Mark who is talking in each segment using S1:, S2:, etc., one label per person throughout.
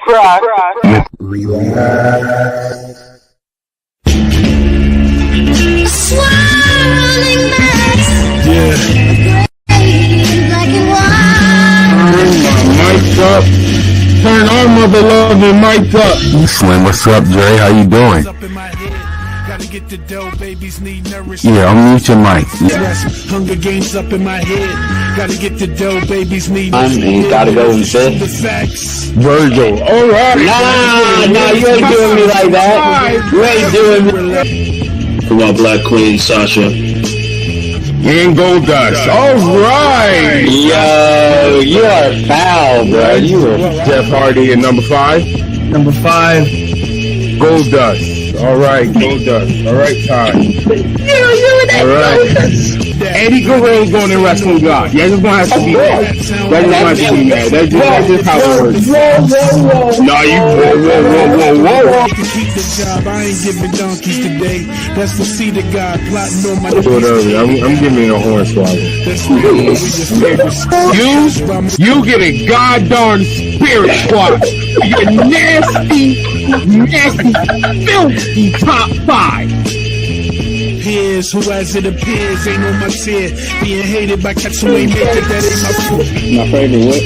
S1: Sirr.Frass.
S2: Mic up. Turn our mother loving mic up.
S3: Slim, what's up, Dre? How you doing? Yeah, I'll mute your mic.
S2: Hunger Games up in my head. Gotta get the dough, babies need.
S4: He's gotta go and sit.
S2: Virgil. All right.
S4: Nah, you ain't doing me like that. You ain't doing me.
S5: Come on, Black Queen, Sasha.
S2: And Gold Dust. All right.
S4: Yo, you are foul, bro. You are
S2: Jeff Hardy at number 5.
S4: number 5.
S2: Gold Dust. All right, Gold Dust. All right, time. All right. Eddie Guerrero's going in Wrestling God. Y'all just gonna have to be mad. Y'all just gonna have to be mad. That's just how it works. No, you whoa. Keep the job. I ain't giving donkeys today. That's the seed of God plotting on my. I'm giving it a horn swallow. You get a goddamn spirit squad. You nasty, filthy top 5. Peers, who as it appears, ain't on my tier. Being hated by cats who ain't make it, that ain't my fault.
S4: My favorite what?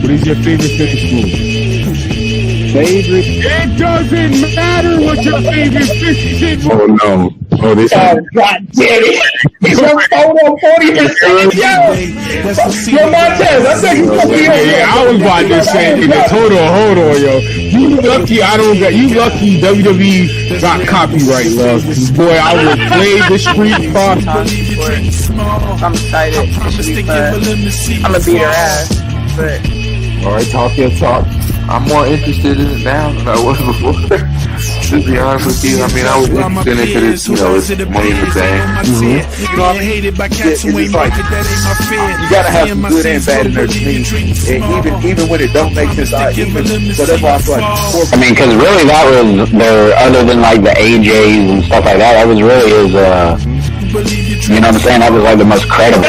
S2: What is your favorite fishing move?
S4: Favorite?
S2: It doesn't matter what your favorite fishing move. Oh no. Oh, this is.
S4: God damn it. It's your photo 40%. Yo, Montez, I think you put me on.
S2: Yeah, I was about to say, hold on, yo. You lucky I don't got, you lucky WWE got copyright, love. Boy, I would play the street part.
S1: I'm excited. It should be fun. I'm gonna beat her ass. But
S2: Alright, talk your talk.
S3: I'm more interested in it now than I was before. To be honest with you, I mean, I was interested into this, it's money in the bank.
S4: It's like, you gotta have some good and bad in there to me. And even when it don't make sense, whatever I feel like.
S6: I mean, because really that was their, other than like the AJs and stuff like that was really his, you know what I'm saying? That was like the most credible.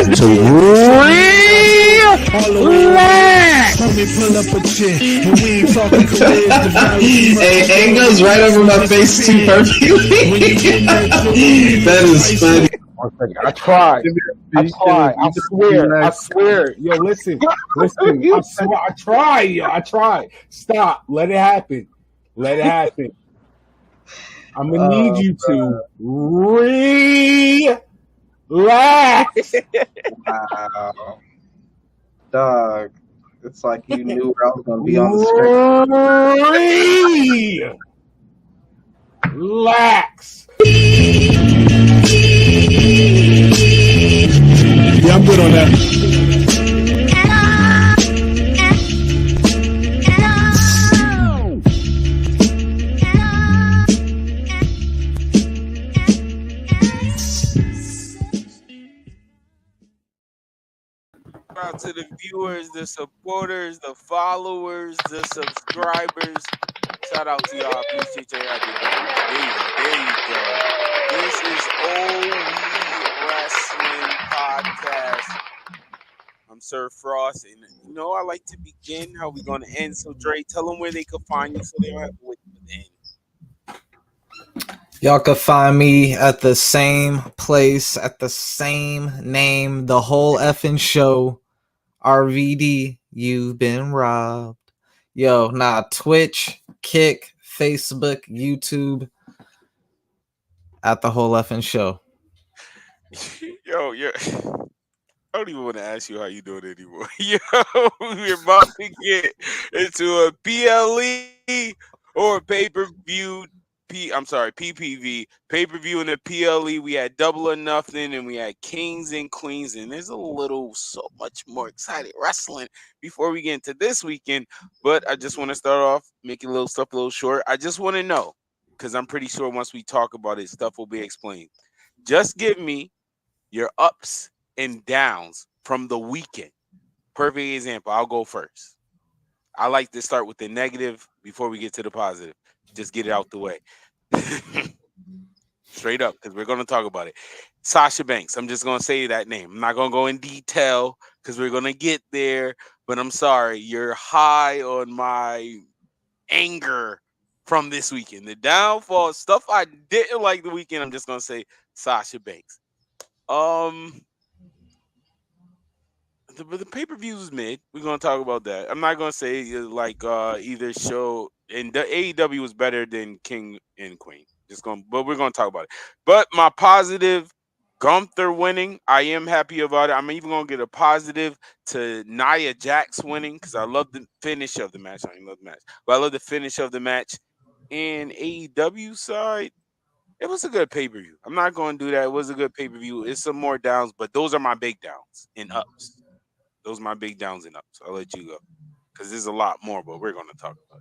S5: Hey, it goes right over my face too perfectly. That is funny.
S2: I tried. I swear. Yo, listen. I tried. Stop. Let it happen. I'm gonna need you to relax.
S4: Wow. Dog. It's like you knew I was going to be on the screen.
S2: Relax. Yeah, I'm good on that.
S7: Out to the viewers, the supporters, the followers, the subscribers. Shout out to y'all. Appreciate y'all. There you go. This is We Wrasslin podcast. I'm Sirr.Frass, and I like to begin how we gonna end. So Dre, tell them where they can find you so they don't have to wait to the end.
S8: Y'all can find me at the same place, at the same name, the whole effing show. RVD, you've been robbed. Yo, Twitch, Kick, Facebook, YouTube, at the whole effing show.
S7: Yo, I don't even want to ask you how you doing anymore. Yo, we're about to get into a PLE or pay-per-view. PPV pay-per-view in the PLE. We had Double or Nothing, and we had Kings and Queens, and there's so much more exciting wrestling before we get into this weekend. But I just want to start off making stuff a little short. I just want to know, because I'm pretty sure once we talk about it, stuff will be explained. Just give me your ups and downs from the weekend. Perfect example. I'll go first. I like to start with the negative before we get to the positive. Just get it out the way. Straight up, because we're going to talk about it. Sasha Banks. I'm just going to say that name. I'm not going to go in detail because we're going to get there. But I'm sorry. You're high on my anger from this weekend. The downfall, stuff I didn't like the weekend. I'm just gonna say Sasha Banks. The pay-per-view was mid. We're gonna talk about that. I'm not gonna say like either show, and the AEW was better than King and Queen. But we're gonna talk about it. But my positive, Gunther winning. I am happy about it. I'm even gonna get a positive to Nia Jax winning because I love the finish of the match. I didn't love the match, but I love the finish of the match. And AEW side, it was a good pay-per-view. I'm not going to do that. It was a good pay-per-view. It's some more downs, but those are my big downs and ups. Those are my big downs and ups. I'll let you go because there's a lot more, but we're going to talk about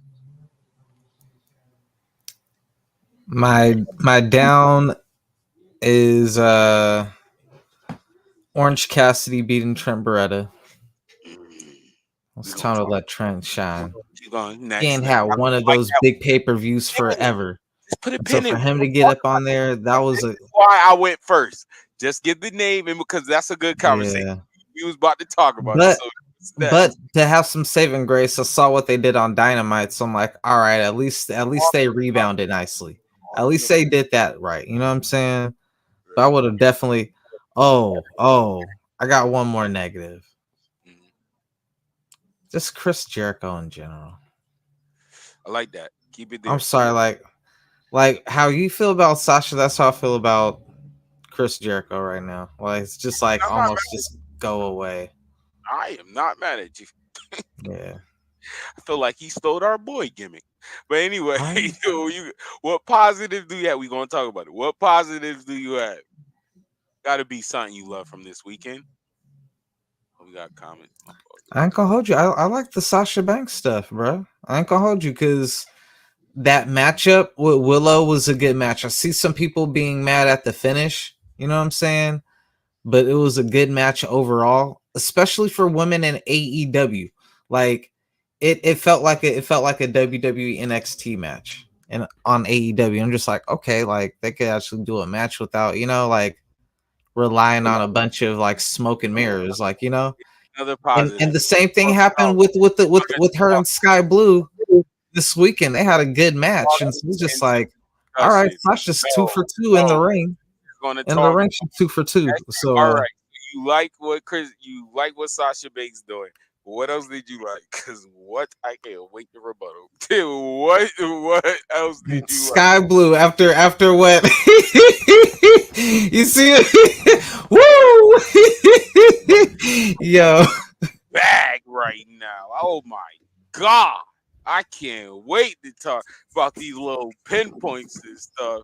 S7: it.
S8: My down is Orange Cassidy beating Trent Beretta. It's time to let Trent shine. He ain't had one of those big pay-per-views forever.
S7: Just put a
S8: pin in. For him to get up on there, that was
S7: why I went first. Just get the name and because that's a good conversation. Yeah. We was about to talk about it.
S8: But to have some saving grace, I saw what they did on Dynamite, so I'm like, all right, at least they rebounded nicely. At least they did that right. You know what I'm saying? But I would have definitely. I got one more negative. Just Chris Jericho in general.
S7: I like that. Keep it there.
S8: I'm sorry, like how you feel about Sasha, that's how I feel about Chris Jericho right now. Like it's just like almost just go away.
S7: I am not mad at you.
S8: Yeah.
S7: I feel like he stole our boy gimmick. But anyway, what positives do you have? We're gonna talk about it. What positives do you have? Gotta be something you love from this weekend. We got comments.
S8: I ain't gonna hold you. I like the Sasha Banks stuff, bro. I ain't gonna hold you because that matchup with Willow was a good match. I see some people being mad at the finish, you know what I'm saying? But it was a good match overall, especially for women in AEW. Like it felt like a WWE NXT match and on AEW. I'm just like, okay, like they could actually do a match without, like relying on a bunch of like smoke and mirrors, like,
S7: Another positive.
S8: And the same thing happened with her and Sky Blue this weekend. They had a good match, and so it's just like, all right, Sasha's 2 for 2 in the ring. In the ring, she's 2 for 2. So
S7: all right, you like what Sasha Banks doing. What else did you like? Because I can't wait to rebuttal. What else did you
S8: Sky
S7: like?
S8: Blue after what? You see it? Woo! Yo,
S7: bag right now. Oh my God. I can't wait to talk about these little pinpoints and stuff.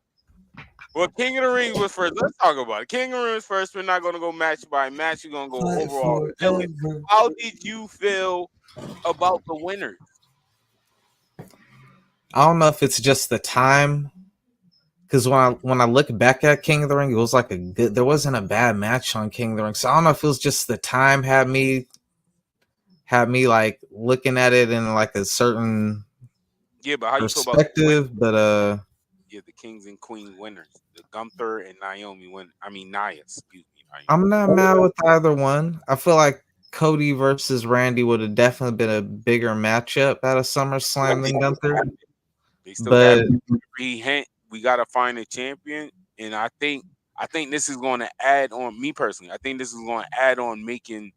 S7: Well, King of the Ring was first. Let's talk about it. King of the Ring was first. We're not going to go match by match. We're going to go overall. How did you feel about the winners?
S8: I don't know if it's just the time. Because when I look back at King of the Ring, it was like there wasn't a bad match on King of the Ring. So I don't know if it was just the time had me like looking at it in like a certain
S7: but how
S8: perspective.
S7: You feel about
S8: the
S7: Kings and Queen winners, the Gunther and Naomi Nia. Excuse me. Naomi.
S8: I'm not mad with either one. I feel like Cody versus Randy would have definitely been a bigger matchup at a SummerSlam than Gunther.
S7: They still got every hint. We got to find a champion, and I think this is going to add on. Me personally, I think this is going to add on making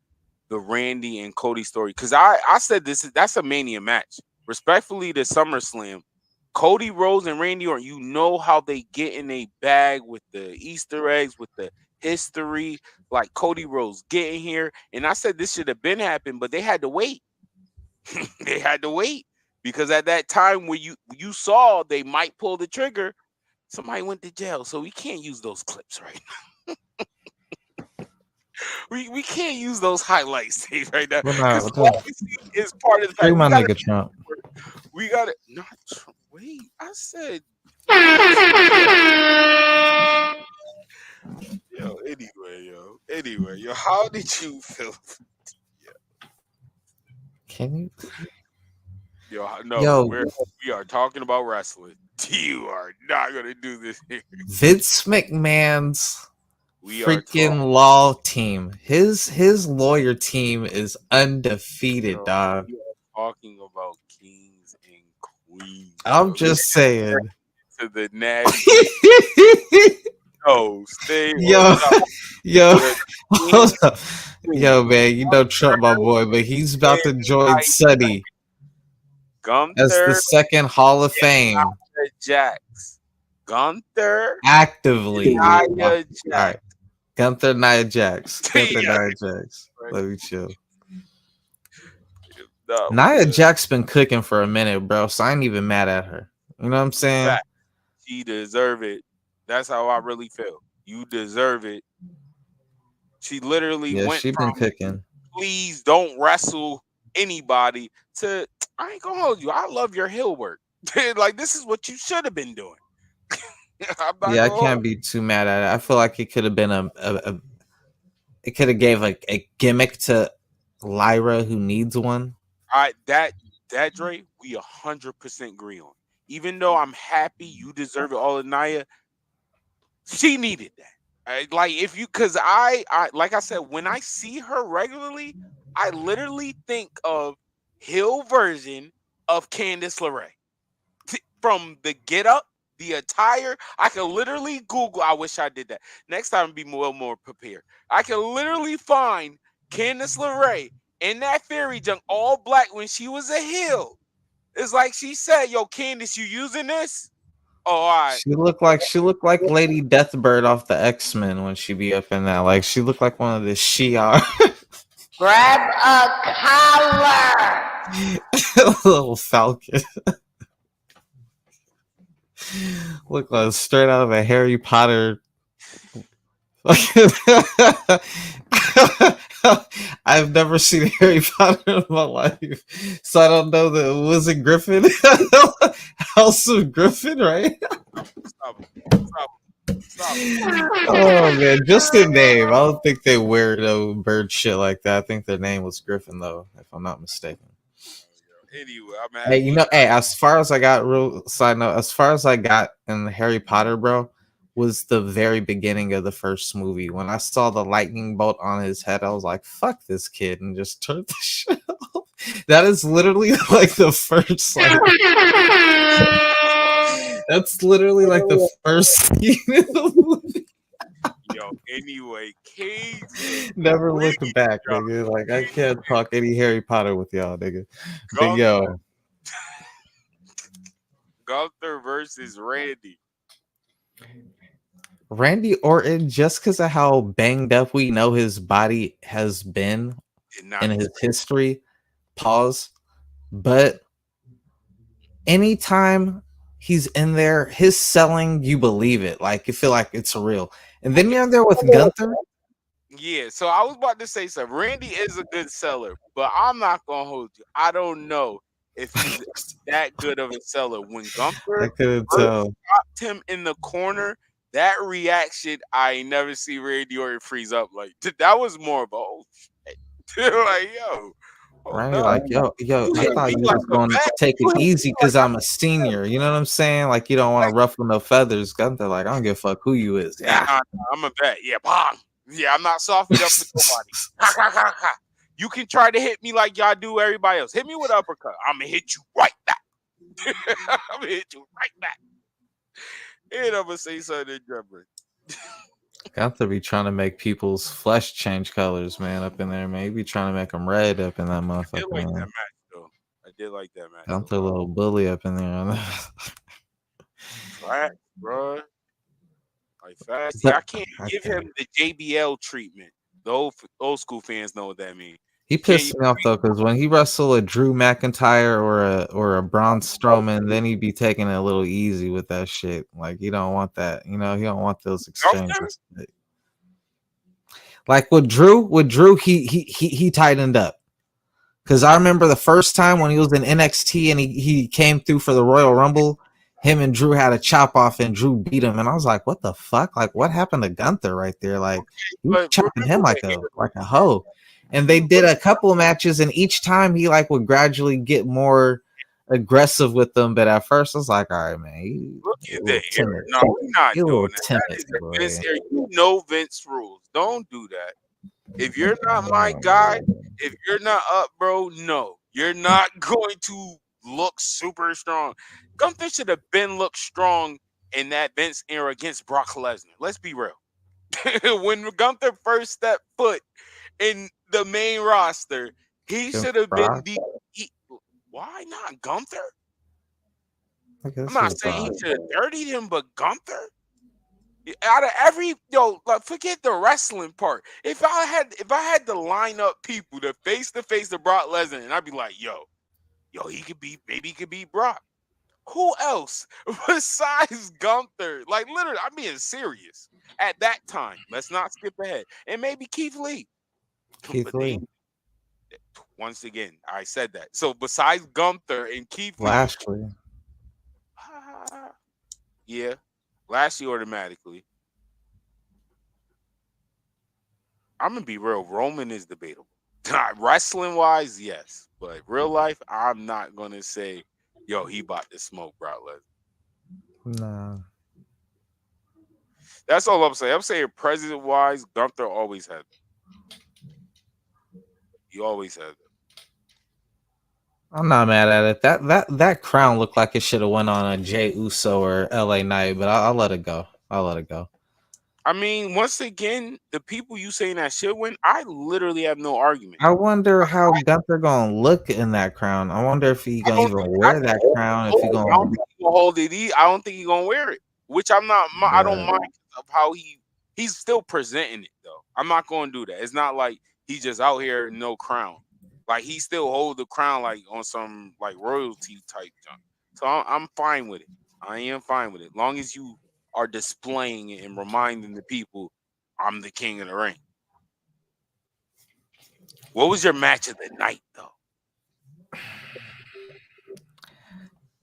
S7: the Randy and Cody story, because I said that's a Mania match. Respectfully to SummerSlam, Cody Rhodes and Randy Orton, you know how they get in a bag with the Easter eggs, with the history, like Cody Rhodes getting here. And I said this should have been happened, but they had to wait. They had to wait because at that time when you saw they might pull the trigger, somebody went to jail. So we can't use those clips right now. we can't use those highlights right now. Because it's part of the fact.
S8: My nigga Trump.
S7: We got it. Not Trump. Wait, I said. Anyway, how did you feel?
S8: Can you?
S7: We are talking about wrestling. You are not gonna do this here.
S8: Vince McMahon's freaking law team. His lawyer team is undefeated, dog.
S7: We are talking about kings and
S8: I'm just saying.
S7: To the nasty. No, stay
S8: Yo,
S7: on top.
S8: yo,
S7: The
S8: hold up. Yo, man, you know Trump, my boy, but he's about to join Sonny as the
S7: Gunther
S8: second Hall of Fame
S7: Jax. Gunther
S8: actively. All
S7: Nia Jax.
S8: right, Gunther Nia Jax. Gunther
S7: Yeah.
S8: Nia Jax. Let me chill.
S7: No,
S8: Nia Jax been cooking for a minute, bro. So I ain't even mad at her. You know what I'm saying?
S7: fact, she deserve it. That's how I really feel. You deserve it. She literally
S8: Yeah,
S7: went
S8: she been
S7: from
S8: cooking.
S7: please don't wrestle anybody to I ain't gonna hold you. I love your heel work. Like this is what you should have been doing.
S8: Yeah, I can't be too mad at it. I feel like it could have been it could have gave like a gimmick to Lyra who needs one.
S7: That Dre, we 100% agree on. Even though I'm happy you deserve it all of Nia, she needed that. Like if you cause I like I said, when I see her regularly, I literally think of hill version of Candice LeRae. From the get up, the attire, I can literally Google. I wish I did that. Next time, be more prepared. I can literally find Candice LeRae in that fairy junk, all black when she was a heel. It's like she said, "Yo, Candice, you using this?" Oh, all right.
S8: She looked like Lady Deathbird off the X-Men when she be up in that. Like she looked like one of the Shi'ar.
S9: Grab a collar.
S8: Little Falcon. Look like straight out of a Harry Potter. I've never seen Harry Potter in my life, so I don't know that. Was it Griffin? House of Griffin, right?
S7: Stop.
S8: Oh man, just the name. I don't think they wear no bird shit like that. I think their name was Griffin, though, if I'm not mistaken.
S7: Anyway, I'm
S8: Hey, you know, hey, as far as I got, real side note, as far as I got in Harry Potter, bro, was the very beginning of the first movie. When I saw the lightning bolt on his head, I was like, fuck this kid, and just turned the shit off. That is literally like the first, like, that's literally like the first scene in the movie.
S7: Yo, anyway,
S8: never looked back, nigga. Like, I can't talk any Harry Potter with y'all, nigga. But yo,
S7: Gunther versus Randy.
S8: Randy Orton, just because of how banged up we know his body has been in his history, pause. But anytime he's in there, his selling, you believe it. Like, you feel like it's real. And then you're in there with Gunther.
S7: Yeah, so I was about to say something. Randy is a good seller, but I'm not going to hold you. I don't know if he's that good of a seller. When Gunther dropped him in the corner, that reaction, I ain't never see Randy Orton freeze up. Like, that was more of a, oh, shit. Like, yo.
S8: Right, like, yo, I thought you was going to take it easy because I'm a senior. You know what I'm saying? Like, you don't want to ruffle no feathers. Gunther, like, I don't give a fuck who you is.
S7: Yeah, I'm a vet. Yeah, bang. Yeah, I'm not softened up with nobody. Ha, ha, ha, ha. You can try to hit me like y'all do everybody else. Hit me with uppercut. I'm gonna hit you right back. I'm gonna hit you right back. And I'm gonna say something different.
S8: Gunther be trying to make people's flesh change colors, man, up in there, man. He be trying to make them red up in that motherfucker.
S7: I did like that match, though. I did like that match.
S8: Gunther, little bully up in there.
S7: Right, bro. Like fast. Yeah, I can't give him the JBL treatment. The old school fans know what that means.
S8: He pissed me off though, because when he wrestled a Drew McIntyre or a Braun Strowman, then he'd be taking it a little easy with that shit. Like, you don't want that, you know, he don't want those exchanges. Like with Drew, he tightened up. Because I remember the first time when he was in NXT and he came through for the Royal Rumble, him and Drew had a chop off and Drew beat him, and I was like, what the fuck? Like, what happened to Gunther right there? Like, he was chopping him like a hoe. And they did a couple of matches, and each time he like would gradually get more aggressive with them. But at first, I was like, all right, man,
S7: look at that. No, we're not doing that. You know Vince rules. Don't do that. If you're not my guy, if you're not up, bro, no, you're not going to look super strong. Gunther should have been looked strong in that Vince era against Brock Lesnar. Let's be real. When Gunther first stepped foot in the main roster, he should have been why not Gunther? I'm not saying he should have dirtied him, but Gunther? Out of every like forget the wrestling part. If I had to line up people to face the Brock Lesnar, and I'd be like, yo, he could be, maybe he could beat Brock. Who else besides Gunther? Like literally, I'm being serious. At that time, let's not skip ahead. And maybe Keith Lee. Once again, I said that. So besides Gunther and Keith
S8: Lashley.
S7: Yeah. Lashley automatically. I'm gonna be real. Roman is debatable. Wrestling wise, yes. But real life, I'm not gonna say, yo, he bought the smoke, Brock Lesnar.
S8: No.
S7: That's all I'm saying. I'm saying president wise, Gunther always had them. He always had them.
S8: I'm not mad at it. That crown looked like it should have went on a Jey Uso or LA Knight, but I'll let it go.
S7: I mean, once again, the people you saying that should win, I literally have no argument.
S8: I wonder how Gunther gonna look in that crown. I wonder if he gonna even wear that crown. If he gonna,
S7: I don't think he gonna hold it. I don't think he gonna wear it. Which I'm not. I don't mind of how he's still presenting it though. I'm not gonna do that. It's not like he's just out here no crown. Like he still hold the crown like on some like royalty type junk. So I'm fine with it. I am fine with it. Long as you are displaying it and reminding the people I'm the king of the ring. What was your match of the night though?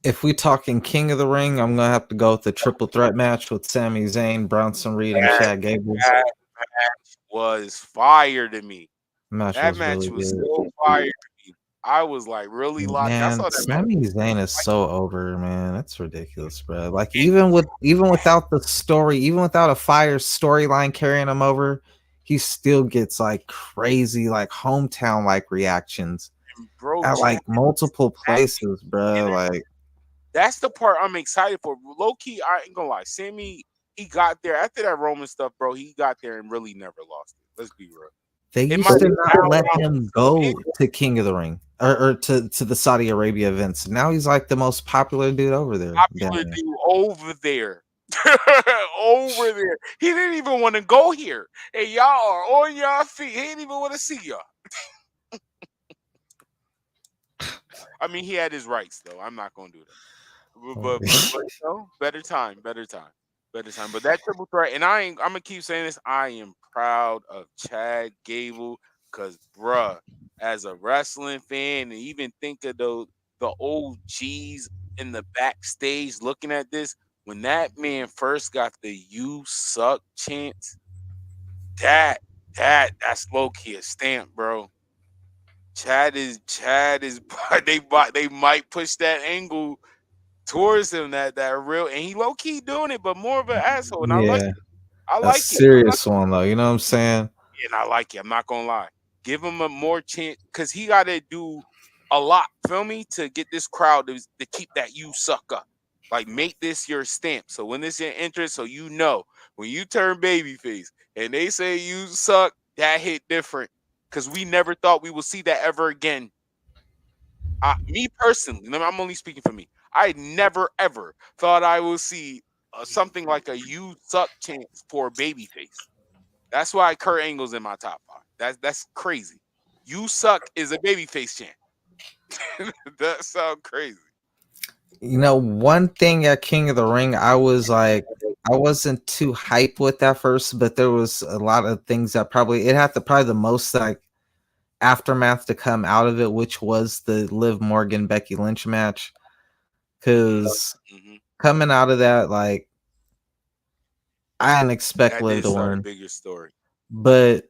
S8: If we talking king of the ring, I'm gonna have to go with the triple threat match with Sami Zayn, Bronson Reed, and Chad Gable.
S7: That match was fire to me.
S8: That match was
S7: so fire to me. I was like really locked.
S8: Man, Sami Zayn is so over, man. That's ridiculous, bro. Like even without the story, even without a fire storyline carrying him over, he still gets like crazy, like hometown like reactions at like multiple places, bro. Like
S7: that's the part I'm excited for. Low key, I ain't gonna lie. Sammy, he got there after that Roman stuff, bro. He got there and really never lost it. Let's be real.
S8: They used to not let him go to King of the Ring or to the Saudi Arabia events. Now he's like the most popular dude over there.
S7: Over there. He didn't even want to go here. And y'all are on y'all feet. He didn't even want to see y'all. I mean, he had his rights, though. I'm not going to do that. But you know, better time. But that triple threat, and I'm going to keep saying this, I am proud of Chad Gable because, bruh, as a wrestling fan, and even think of the old G's in the backstage looking at this, when that man first got the "You Suck" chance, that's low-key a stamp, bro. Chad is they might push that angle towards him that real, and he low key doing it, but more of an asshole. And I like it. I like it.
S8: Serious one though. You know what I'm saying?
S7: Yeah, and I like it. I'm not gonna lie. Give him a more chance because he got to do a lot. Feel me? To get this crowd to keep that "You Suck" up. Like make this your stamp. So when this your entrance, so you know when you turn babyface and they say "You suck," that hit different. Because we never thought we would see that ever again. Me personally, I'm only speaking for me. I never ever thought I would see something like a "You Suck" chance for a babyface. That's why Kurt Angle's in my top 5. That's crazy. "You Suck" is a babyface chant. That sounds crazy.
S8: You know, one thing at King of the Ring, I wasn't too hyped with that first, but there was a lot of things that probably the most like aftermath to come out of it, which was the Liv Morgan Becky Lynch match. Because coming out of that, like I didn't expect Liv to win.
S7: Bigger story,
S8: but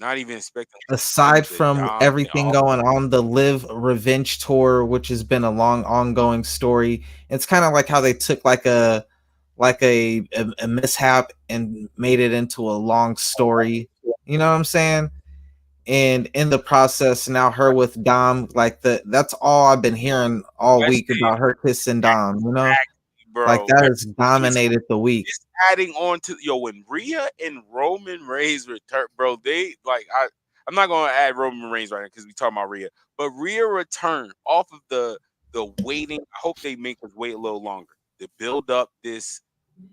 S7: not even expecting.
S8: Aside from everything going on, the Liv Revenge tour, which has been a long ongoing story, it's kind of like how they took like a mishap and made it into a long story. You know what I'm saying? and in the process, now her with Dom, like that's all I've been hearing all week about her kissing Dom. You know, like
S7: bro.
S8: that has dominated the week.
S7: It's adding on to when Rhea and Roman Reigns return, bro. They like I'm not gonna add Roman Reigns right now because we talking about Rhea, but Rhea return off of the waiting. I hope they make us wait a little longer to build up this.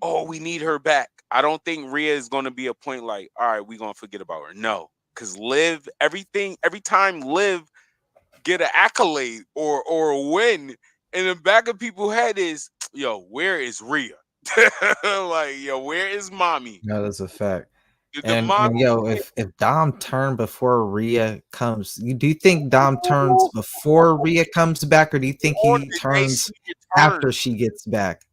S7: Oh, we need her back. I don't think Rhea is gonna be a point like, all right, we gonna forget about her. No, because Liv, every time Liv get an accolade or a win, in the back of people's head is, yo, where is Rhea? Like, yo, where is mommy?
S8: That is a fact.
S7: The
S8: And
S7: mommy,
S8: yo, if Dom turned before Rhea comes, do you think Dom turns before Rhea comes back, or do you think
S7: on
S8: he
S7: the day
S8: turns
S7: she
S8: after
S7: returns,
S8: she gets back?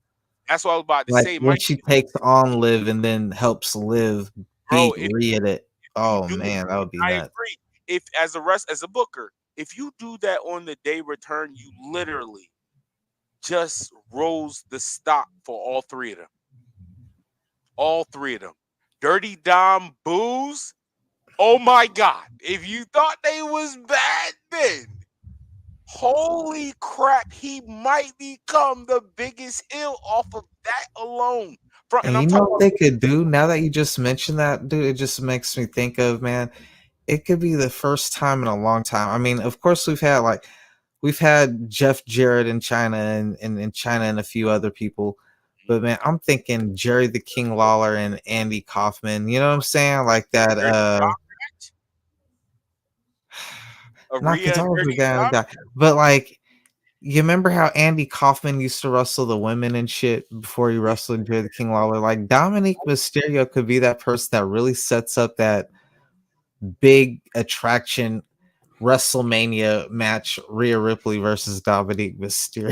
S7: that's what I was about to
S8: Like
S7: say.
S8: when she takes on Liv and then helps Liv
S7: Bro,
S8: beat
S7: if
S8: Rhea to,
S7: you
S8: oh
S7: do it,
S8: man, that would be
S7: I
S8: nuts.
S7: agree. If as a booker, if you do that on the day return, you literally just rose the stock for all three of them. All three of them. Dirty Dom Booze. Oh my God. If you thought they was bad then, holy crap, he might become the biggest heel off of that alone.
S8: And
S7: And I'm
S8: you know
S7: talking
S8: what
S7: about
S8: they could do now that you just mentioned that, dude? It just makes me think of, man, it could be the first time in a long time. I mean, of course, we've had Jeff Jarrett in China and in China and a few other people. But man, I'm thinking Jerry the King Lawler and Andy Kaufman. You know what I'm saying? Like that.
S7: a
S8: Not because
S7: Rhea
S8: I
S7: and
S8: was the
S7: Dirty
S8: guy,
S7: Dom.
S8: but like, you remember how Andy Kaufman used to wrestle the women and shit before he wrestled Jerry the King Lawler? Like Dominic Mysterio could be that person that really sets up that big attraction WrestleMania match, Rhea Ripley versus Dominique Mysterio.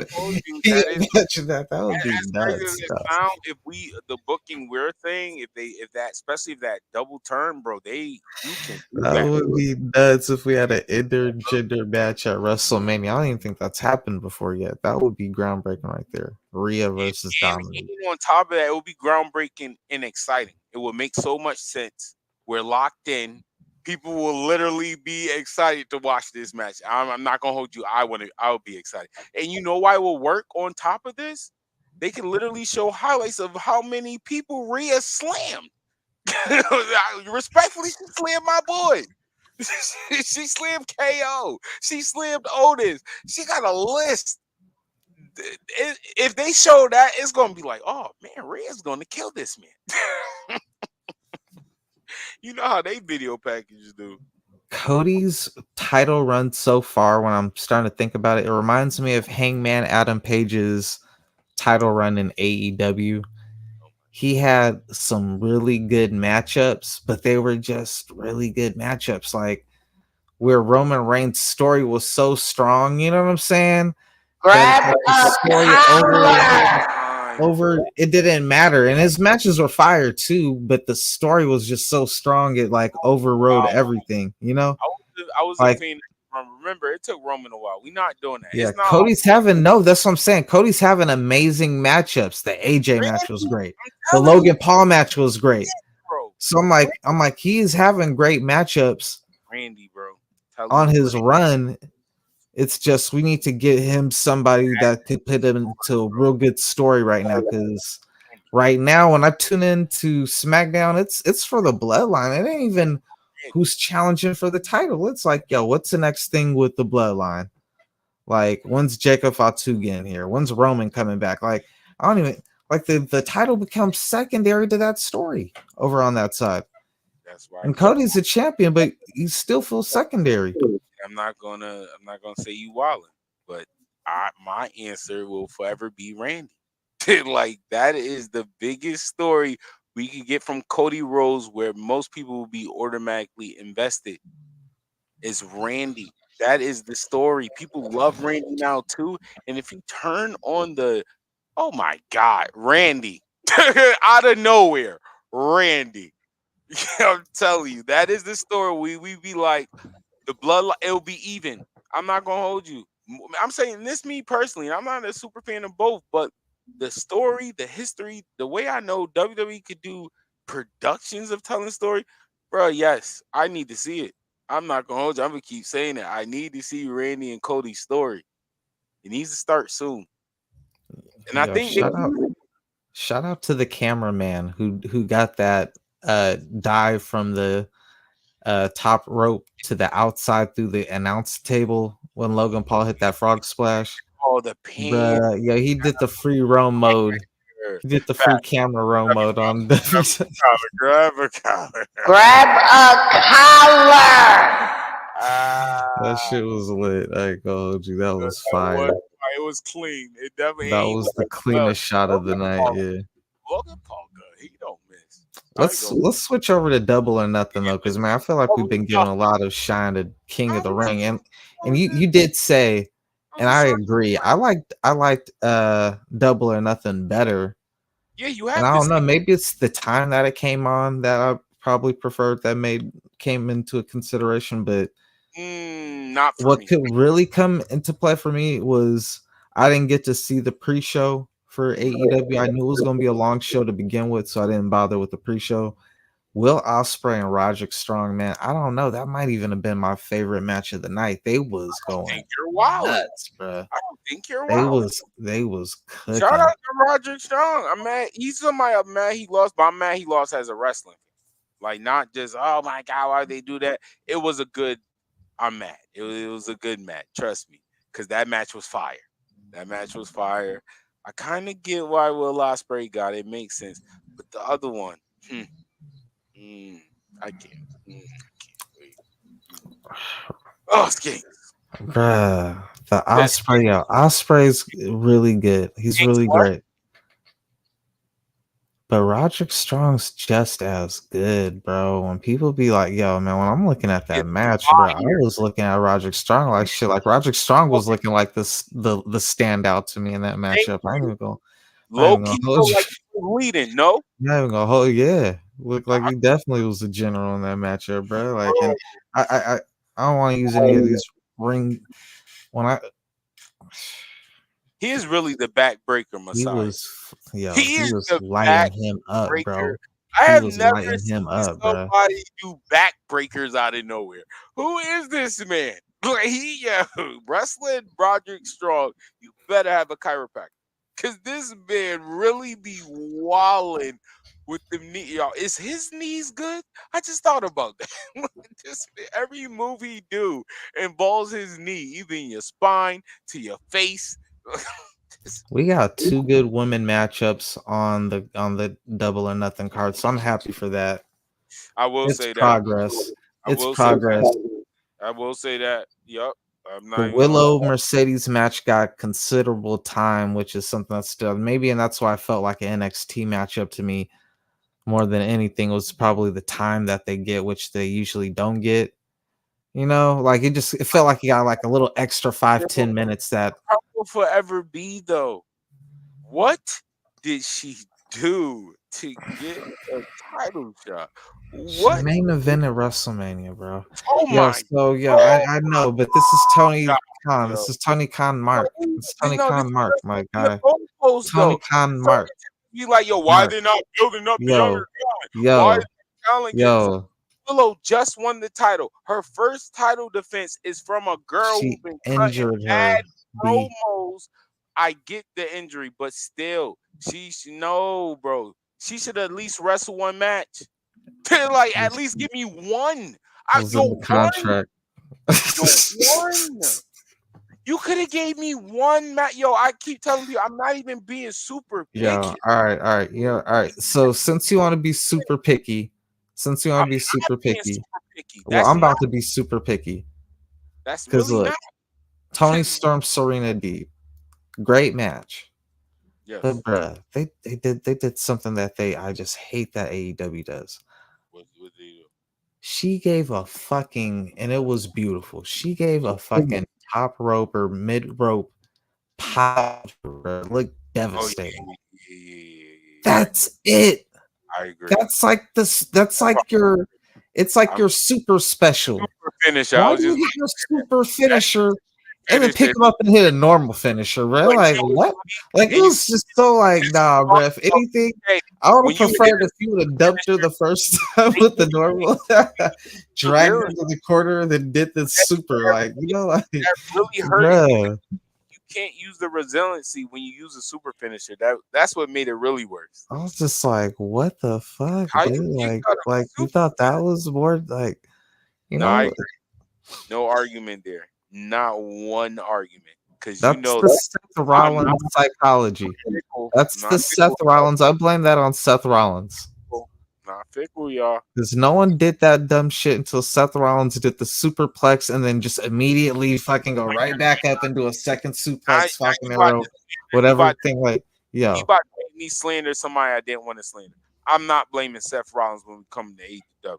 S7: Told you
S8: Can you
S7: that is
S8: imagine that? That would be
S7: as crazy as
S8: nuts,
S7: it
S8: stuff.
S7: sounds. If we the booking we're thing, if that especially if that double turn, bro, you can do
S8: That
S7: that.
S8: would be nuts if we had an intergender match at WrestleMania. I don't even think that's happened before yet. That would be groundbreaking right there. Rhea versus Dominique.
S7: And on top of that, it will be groundbreaking and exciting. It will make so much sense. We're locked in. People will literally be excited to watch this match. I'm not gonna hold you. I will be excited. And you know why it will work on top of this? They can literally show highlights of how many people Rhea slammed. Respectfully, she slammed my boy. She slammed KO. She slammed Otis. She got a list. If they show that, it's gonna be like, oh man, Rhea's gonna kill this man. You know how they video packages do.
S8: Cody's title run so far, when I'm starting to think about it, it reminds me of Hangman Adam Page's title run in AEW. He had some really good matchups, but they were just really good matchups. Like where Roman Reigns' story was so strong, you know what I'm saying? That
S9: Grab
S8: the
S9: a
S8: story
S9: collar.
S8: over it didn't matter, and his matches were fire too, but the story was just so strong it like overrode everything, you know?
S7: I was a
S8: Like,
S7: fan. Remember, it took Roman a while. We not doing that.
S8: yeah,
S7: It's not like
S8: Cody's having that's what I'm saying. Cody's having amazing matchups. The AJ match was great. The
S7: telling you,
S8: Logan Paul match was great.
S7: bro.
S8: So I'm like, he's having great matchups
S7: Randy, bro. Telling
S8: on
S7: you,
S8: his run. It's just we need to get him somebody that could put him into a real good story right now. Because right now, when I tune into SmackDown, it's for the bloodline. It ain't even who's challenging for the title. It's like, yo, what's the next thing with the bloodline? Like, when's Jacob Fatu getting here? When's Roman coming back? Like, I don't even like the title becomes secondary to that story over on that side.
S7: that's why.
S8: And Cody's a champion, but he still feels secondary.
S7: I'm not gonna say you wildin', but my answer will forever be Randy. Like that is the biggest story we could get from Cody Rhodes, where most people will be automatically invested. Is Randy. That is the story. People love Randy now too. And if you turn on oh my God, Randy out of nowhere, Randy. I'm telling you, that is the story. We be like the bloodline. It'll be even. I'm not gonna hold you. I'm saying this me personally. I'm not a super fan of both, but the story, the history, the way I know WWE could do productions of telling story. Bro, yes, I need to see it. I'm not gonna hold you. I'm gonna keep saying it. I need to see Randy and Cody's story. It needs to start soon. And I
S8: Yo,
S7: think they
S8: shout out to the cameraman who got that dive from the top rope to the outside through the announce table when Logan Paul hit that frog splash.
S7: all the pain.
S8: Bruh, yeah, he did the free roam mode. He did the free camera roam mode on the
S7: Grab a collar.
S1: Grab a collar.
S8: that shit was lit. I ain't gonna hold you. That was fire.
S7: It was clean. It definitely
S8: That
S7: ain't
S8: was the cleanest shot of the night. Yeah.
S7: Logan Paul good. He don't miss.
S8: Let's switch over to Double or Nothing though, because man, I feel like we've been giving a lot of shine to King of the Ring, and you did say, and I agree. I liked Double or Nothing better.
S7: Yeah, you have.
S8: And I don't know, maybe it's the time that it came on that I probably preferred that came into a consideration, but
S7: not for
S8: what
S7: me.
S8: could really come into play for me was I didn't get to see the pre-show for AEW. I knew it was going to be a long show to begin with, so I didn't bother with the pre-show. Will Ospreay and Roderick Strong, man, I don't know. That might even have been my favorite match of the night. They was going
S7: you're wild,
S8: nuts, bro.
S7: I don't think you're wild.
S8: They was cooking.
S7: Shout out to Roderick Strong. I'm mad. He's somebody I'm mad he lost, but I'm mad he lost as a wrestling fan. Like, not just, oh my God, why they do that? It was a good, I'm mad. It was a good match. Trust me. Because that match was fire. That match was fire. I kind of get why Will Ospreay got it. It makes sense. But the other one, I can't. Wait. Oh, Skank.
S8: Bruh, the Ospreay, Ospreay's really good. He's really great. But Roderick Strong's just as good, bro. When people be like, yo, man, when I'm looking at that match, bro, I was looking at Roderick Strong like shit. Like Roderick Strong was looking like the standout to me in that matchup. I ain't even gonna hold you.
S7: Leading, no?
S8: Not even gonna hold, yeah. Looked like he definitely was a general in that matchup, bro. Like, and I don't want to use any of these ring when
S7: he is really the backbreaker Messiah.
S8: He was lighting him up, bro.
S7: I have never seen somebody do backbreakers out of nowhere. Who is this man? Wrestling Roderick Strong. You better have a chiropractor, cause this man really be walling with the knee. Y'all, is his knees good? I just thought about that. Every move he do involves his knee, either in your spine to your face.
S8: We got 2 good women matchups on the Double or Nothing card, so I'm happy for that.
S7: I will say
S8: progress.
S7: That.
S8: It's progress.
S7: I will say that. Yup.
S8: The Willow Mercedes match got considerable time, which is something that's still maybe, and that's why I felt like an NXT matchup to me more than anything was probably the time that they get, which they usually don't get. You know, like it felt like you got like a little extra 5-10 minutes that
S7: will forever be though. What did she do to get a title shot? What
S8: main event at WrestleMania, bro?
S7: Oh my!
S8: So I know, but this is Tony Khan. This is Tony Khan Mark. It's Tony Khan Mark, my guy. Tony Khan Mark.
S7: You like, yo, why they not building up the younger guy? Willow just won the title. Her first title defense is from a girl who's been injured bad promos. I get the injury, but still, bro. She should at least wrestle one match. Like, at least give me one.
S8: Contract.
S7: One. You could have gave me one match. Yo, I keep telling you, I'm not even being super picky.
S8: All right. So since you want to be super picky, well, I'm about to be super picky.
S7: That's really
S8: look, Tony Storm, Serena Deeb, great match.
S7: Yes.
S8: But bruh, they did something that I just hate that AEW does.
S7: What they do?
S8: She gave a fucking, and it was beautiful. She gave a fucking top rope or mid rope pop. Look devastating. That's it.
S7: I agree.
S8: That's like this. That's like your. It's like your super special.
S7: Super finisher.
S8: Why do you get your super finisher and then pick him up and hit a normal finisher, bro. Like what? Like it was just so like, nah, bro. If anything, I would have preferred if you would have dumped her the first time with the normal, dragged her to the corner, and then did the super. Like you know, like
S7: that really hurt. You can't use the resiliency when you use a super finisher. That's what made it really worse.
S8: I was just like, what the fuck, dude? Like you thought that was more like, you know?
S7: I agree. No argument there. Not one argument. Because
S8: that's the Seth Rollins psychology. That's the Seth Rollins. I blame that on Seth Rollins.
S7: Not fickle, y'all.
S8: Because no one did that dumb shit until Seth Rollins did the superplex and then just immediately fucking go right back up and do a second suplex, fucking arrow, whatever thing. Like, yo,
S7: he about to make me slander somebody I didn't want to slander. I'm not blaming Seth Rollins when we come to AEW.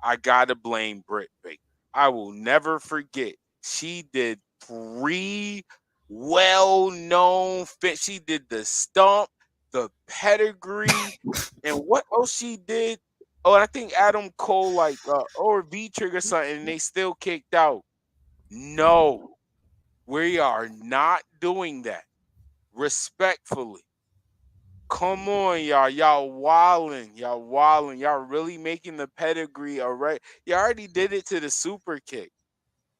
S7: I gotta blame Britt Baker. I will never forget. She did 3 well-known fit. She did the stomp, the pedigree, and what else she did? Oh, I think Adam Cole or V-trigger something, and they still kicked out. No, we are not doing that. Respectfully. Come on, y'all. Y'all wildin'. Y'all really making the pedigree all right. You already did it to the super kick.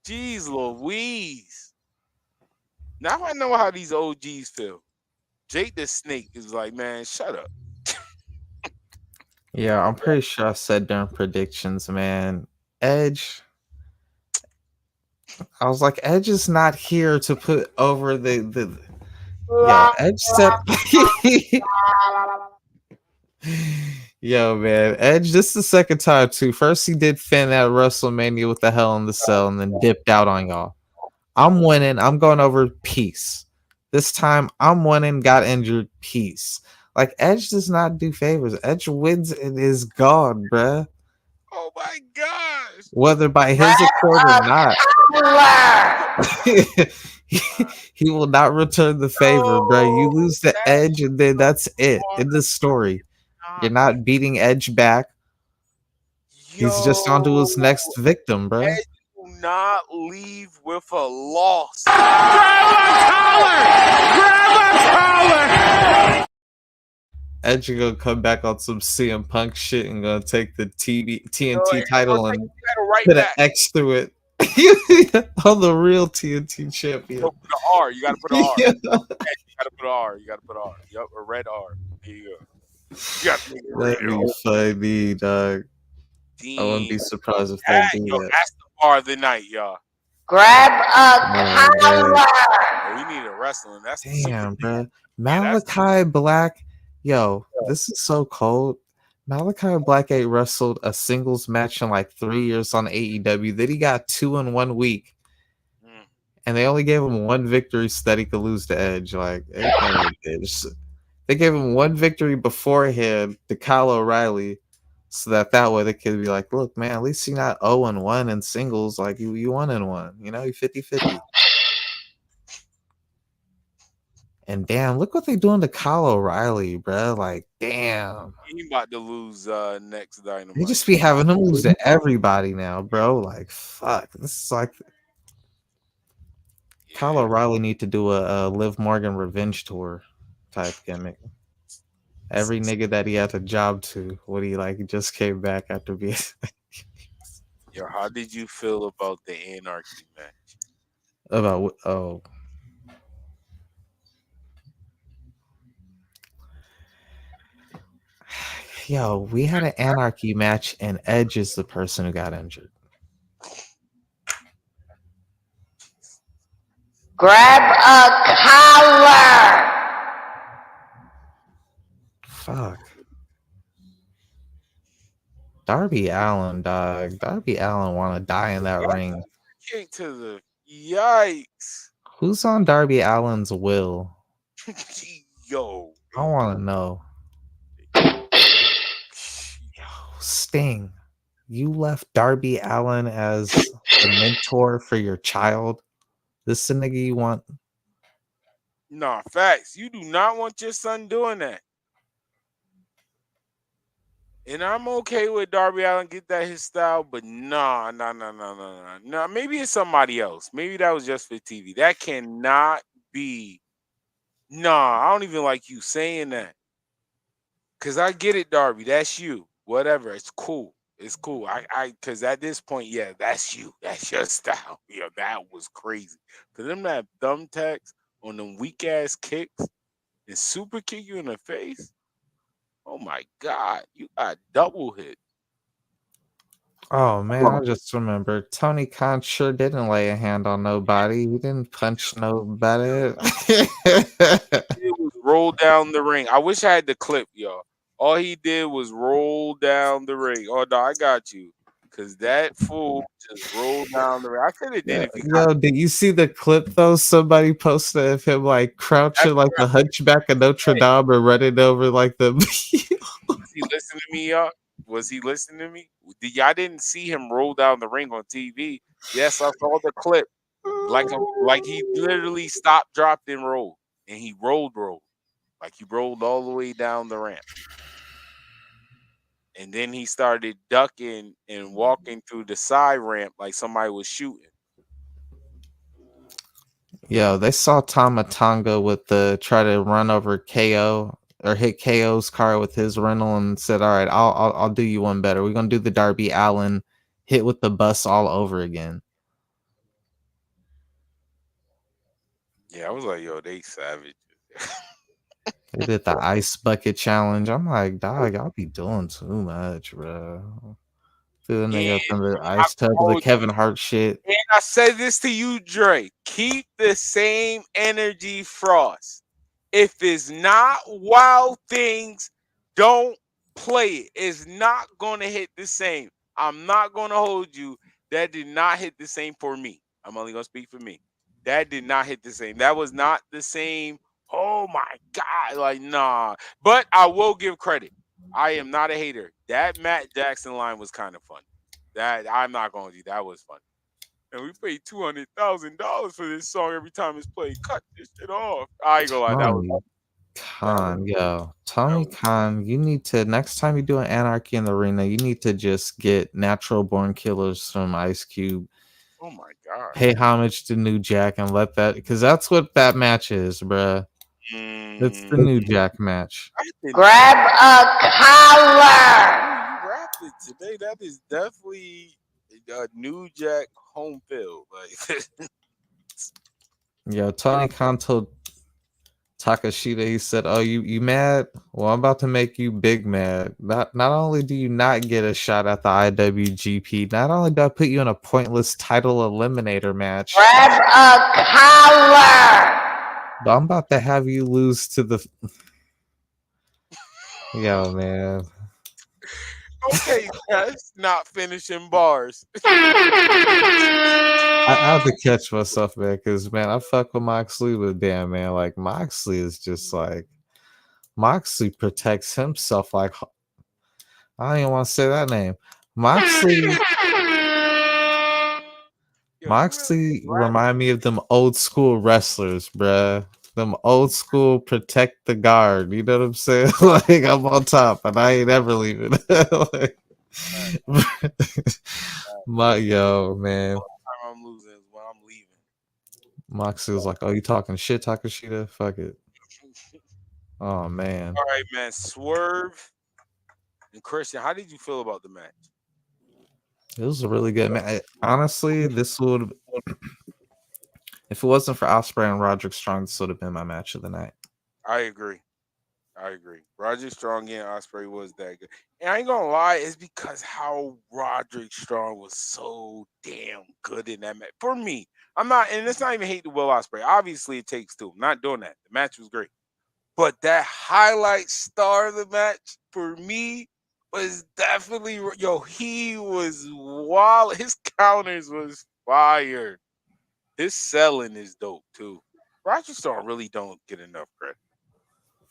S7: Jeez Louise. Now I know how these OGs feel. Jake the Snake is like, man, shut up.
S8: Yeah, I'm pretty sure I said during predictions, man. Edge. I was like, Edge is not here to put over the yeah, Edge said yo, man, Edge, this is the second time too. First he did Finn at WrestleMania with the Hell in the Cell and then dipped out on y'all. I'm winning. I'm going over peace. This time I'm winning, got injured, peace. Like Edge does not do favors. Edge wins and is gone, bruh.
S7: Oh my gosh.
S8: Whether by his accord or not. he will not return the favor, bro. You lose the Edge and then that's it. In the story. You're not beating Edge back. He's just on to his next victim, bro.
S7: Edge will not leave with a loss.
S8: Edge is gonna come back on some CM Punk shit and gonna take the TNT title and put an X through it. On the real TNT champion.
S7: Put an R. You gotta put an R. You gotta put an R. You gotta put an R. Yup, a red R. Here you go.
S8: Let me funny, dog.
S7: Damn.
S8: I wouldn't be surprised if they do that.
S7: That's the bar of the night, y'all.
S10: Grab a collar.
S7: We need a wrestling. That's
S8: damn, bro. Malachi Black. Yo, this is so cold. Malachi Black ain't wrestled a singles match in like 3 years on AEW. Then he got 2 in 1 week. And they only gave him 1 victory so that he could lose to Edge. Like, they gave him 1 victory beforehand to Kyle O'Reilly so that way they could be like, look, man, at least you're not 0-1 in singles. Like, you 1-1. You know, you 50-50. And damn, look what they doing to Kyle O'Reilly, bro. Like, damn.
S7: He about to lose next Dynamite.
S8: They just be having him lose to everybody now, bro. Like, fuck. This is like Kyle O'Reilly need to do a Liv Morgan revenge tour type gimmick. Every nigga that he had a job to, what he like just came back after being.
S7: Yo, how did you feel about the Anarchy match?
S8: About yo, we had an Anarchy match, and Edge is the person who got injured.
S10: Grab a collar.
S8: Fuck. Darby Allin, dog. Darby Allin want to die in that ring.
S7: Kick to the yikes.
S8: Who's on Darby Allin's will?
S7: Yo,
S8: I want to know. Yo, Sting, you left Darby Allin as the mentor for your child. This the nigga you want?
S7: Nah, facts. You do not want your son doing that. And I'm okay with Darby Allin get that his style, but nah. Maybe it's somebody else. Maybe that was just for TV. That cannot be. Nah, I don't even like you saying that. Cause I get it, Darby. That's you. Whatever. It's cool. It's cool. Cause at this point, yeah, that's you. That's your style. Yo, that was crazy. For them to have thumbtacks on them weak ass kicks and super kick you in the face. Oh my God, you got double hit.
S8: Oh man, I just remembered Tony Khan sure didn't lay a hand on nobody. He didn't punch nobody.
S7: It was roll down the ring. I wish I had the clip, y'all. All he did was roll down the ring. Oh no, I got you. Cause that fool just rolled down the ring. I could have did
S8: Yeah,
S7: if he got
S8: yo, did you see the clip though? Somebody posted of him like
S7: that's
S8: crouching like
S7: what
S8: the Hunchback of Notre
S7: I
S8: Dame or running over like the.
S7: was he listening to me, y'all? Was he listening to me? Y'all didn't see him roll down the ring on TV. Yes, I saw the clip. Like he literally stopped, dropped, and rolled. And he rolled. Like he rolled all the way down the ramp. And then he started ducking and walking through the side ramp like somebody was shooting.
S8: Yo, they saw Tama Tonga with the try to run over KO or hit KO's car with his rental and said, "All right, I'll do you one better. We're gonna do the Darby Allin hit with the bus all over again."
S7: Yeah, I was like, yo, they savage.
S8: They did the ice bucket challenge. I'm like, dog, y'all be doing too much, bro. Threw the nigga up in the
S7: I
S8: ice tub with the
S7: told
S8: Kevin Hart shit.
S7: And I said this to you, Dre. Keep the same energy, Frost. If it's not wild things, don't play it. It's not gonna hit the same. I'm not gonna hold you. That did not hit the same for me. I'm only gonna speak for me. That did not hit the same. That was not the same. Oh my God, like nah. But I will give credit. I am not a hater. That Matt Jackson line was kind of fun. That I'm not gonna do. That was fun. And we paid $200,000 for this song every time it's played. Cut this shit off. I ain't gonna lie,
S8: Tony Khan, yo. Tony Khan, you need to, next time you do an Anarchy in the Arena, you need to just get Natural Born Killers from Ice Cube.
S7: Oh my God.
S8: Pay homage to New Jack and let that, because that's what that match is, bruh. It's the New Jack match.
S10: Grab a collar.
S7: You rapped it today. That is definitely a New Jack home field. Like
S8: Yo, Tony Khan told Takashita, he said, "Oh, you mad? Well, I'm about to make you big mad. Not only do you not get a shot at the IWGP, not only do I put you in a pointless title eliminator match,
S10: Grab a collar.
S8: but I'm about to have you lose to the." Yo, man.
S7: okay, that's not finishing bars.
S8: I have to catch myself, man, because man, I fuck with Moxley, but damn, man, like Moxley is just like Moxley protects himself like I don't even want to say that name. Moxley remind me of them old school wrestlers, bruh. Them old school protect the guard. You know what I'm saying? Like I'm on top and I ain't ever leaving. Like, yo, man.
S7: I'm losing is when I'm leaving.
S8: Moxley was like, "Oh, you talking shit, Takashita? Fuck it." Oh man.
S7: All right, man. Swerve and Christian, how did you feel about the match?
S8: It was a really good match. Honestly, this would, if it wasn't for Ospreay and Roderick Strong, this would have been my match of the night.
S7: I agree. Roger Strong and Ospreay was that good. And I ain't gonna lie, it's because how Roderick Strong was so damn good in that match. For me, I'm not, and it's not even hate to Will Ospreay. Obviously, it takes two. I'm not doing that. The match was great. But that highlight star of the match for me was definitely he was wild. His counters was fire. His selling is dope too. Roger Strong really don't get enough credit.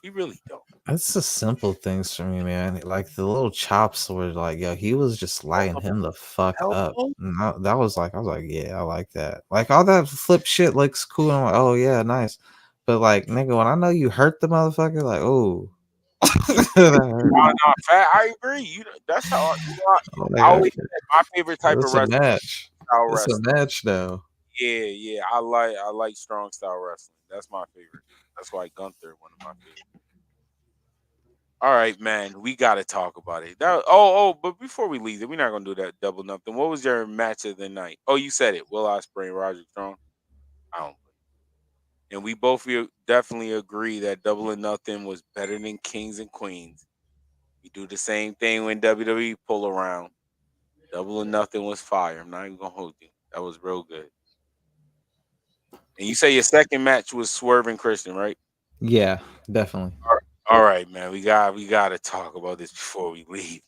S7: He really don't.
S8: That's the simple things for me, man. Like the little chops were like, yo, he was just lighting him the fuck up. And that was like, I was like, yeah, I like that. Like all that flip shit looks cool. I'm like, oh yeah, nice. But like, nigga, when I know you hurt the motherfucker, like, oh,
S7: I agree. That's how I always said my favorite type of
S8: It's a
S7: wrestling.
S8: match.
S7: Style
S8: It's a
S7: wrestling.
S8: match, though.
S7: Yeah. I like strong style wrestling. That's my favorite. That's why Gunther one of my favorites. All right, man, we got to talk about it. But before we leave, we're not gonna do that double nothing. What was your match of the night? Oh, you said it. Will Ospreay and Roger Strong. I don't. And we both definitely agree that double or nothing was better than Kings and Queens. We do the same thing when WWE pull around. Double or nothing was fire. I'm not even gonna hold you. That was real good. And you say your second match was Swerve and Christian, right?
S8: Yeah, definitely.
S7: All right, man. We got to talk about this before we leave.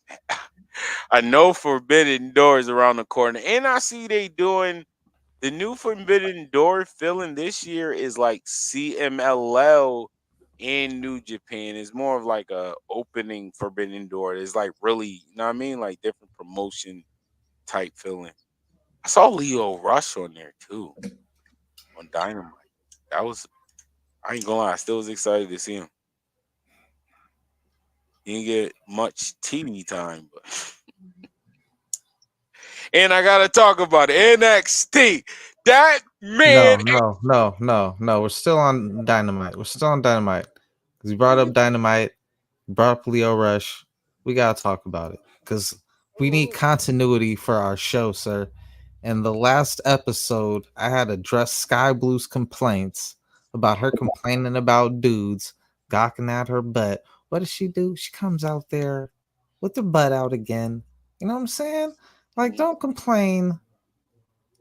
S7: I know Forbidden Door is around the corner, and I see they doing the new Forbidden Door filling this year is like CMLL in New Japan. It's more of like a opening Forbidden Door. It's like really, you know what I mean? Like different promotion type feeling. I saw Leo Rush on there too on Dynamite. I ain't gonna lie, I still was excited to see him. He didn't get much TV time, but and I gotta talk about it. NXT. That man.
S8: No. We're still on Dynamite. Because you brought up Dynamite, brought up Leo Rush. We gotta talk about it because we need continuity for our show, sir. In the last episode, I had addressed Sky Blue's complaints about her complaining about dudes gawking at her butt. What does she do? She comes out there with her butt out again. You know what I'm saying? Like, don't complain.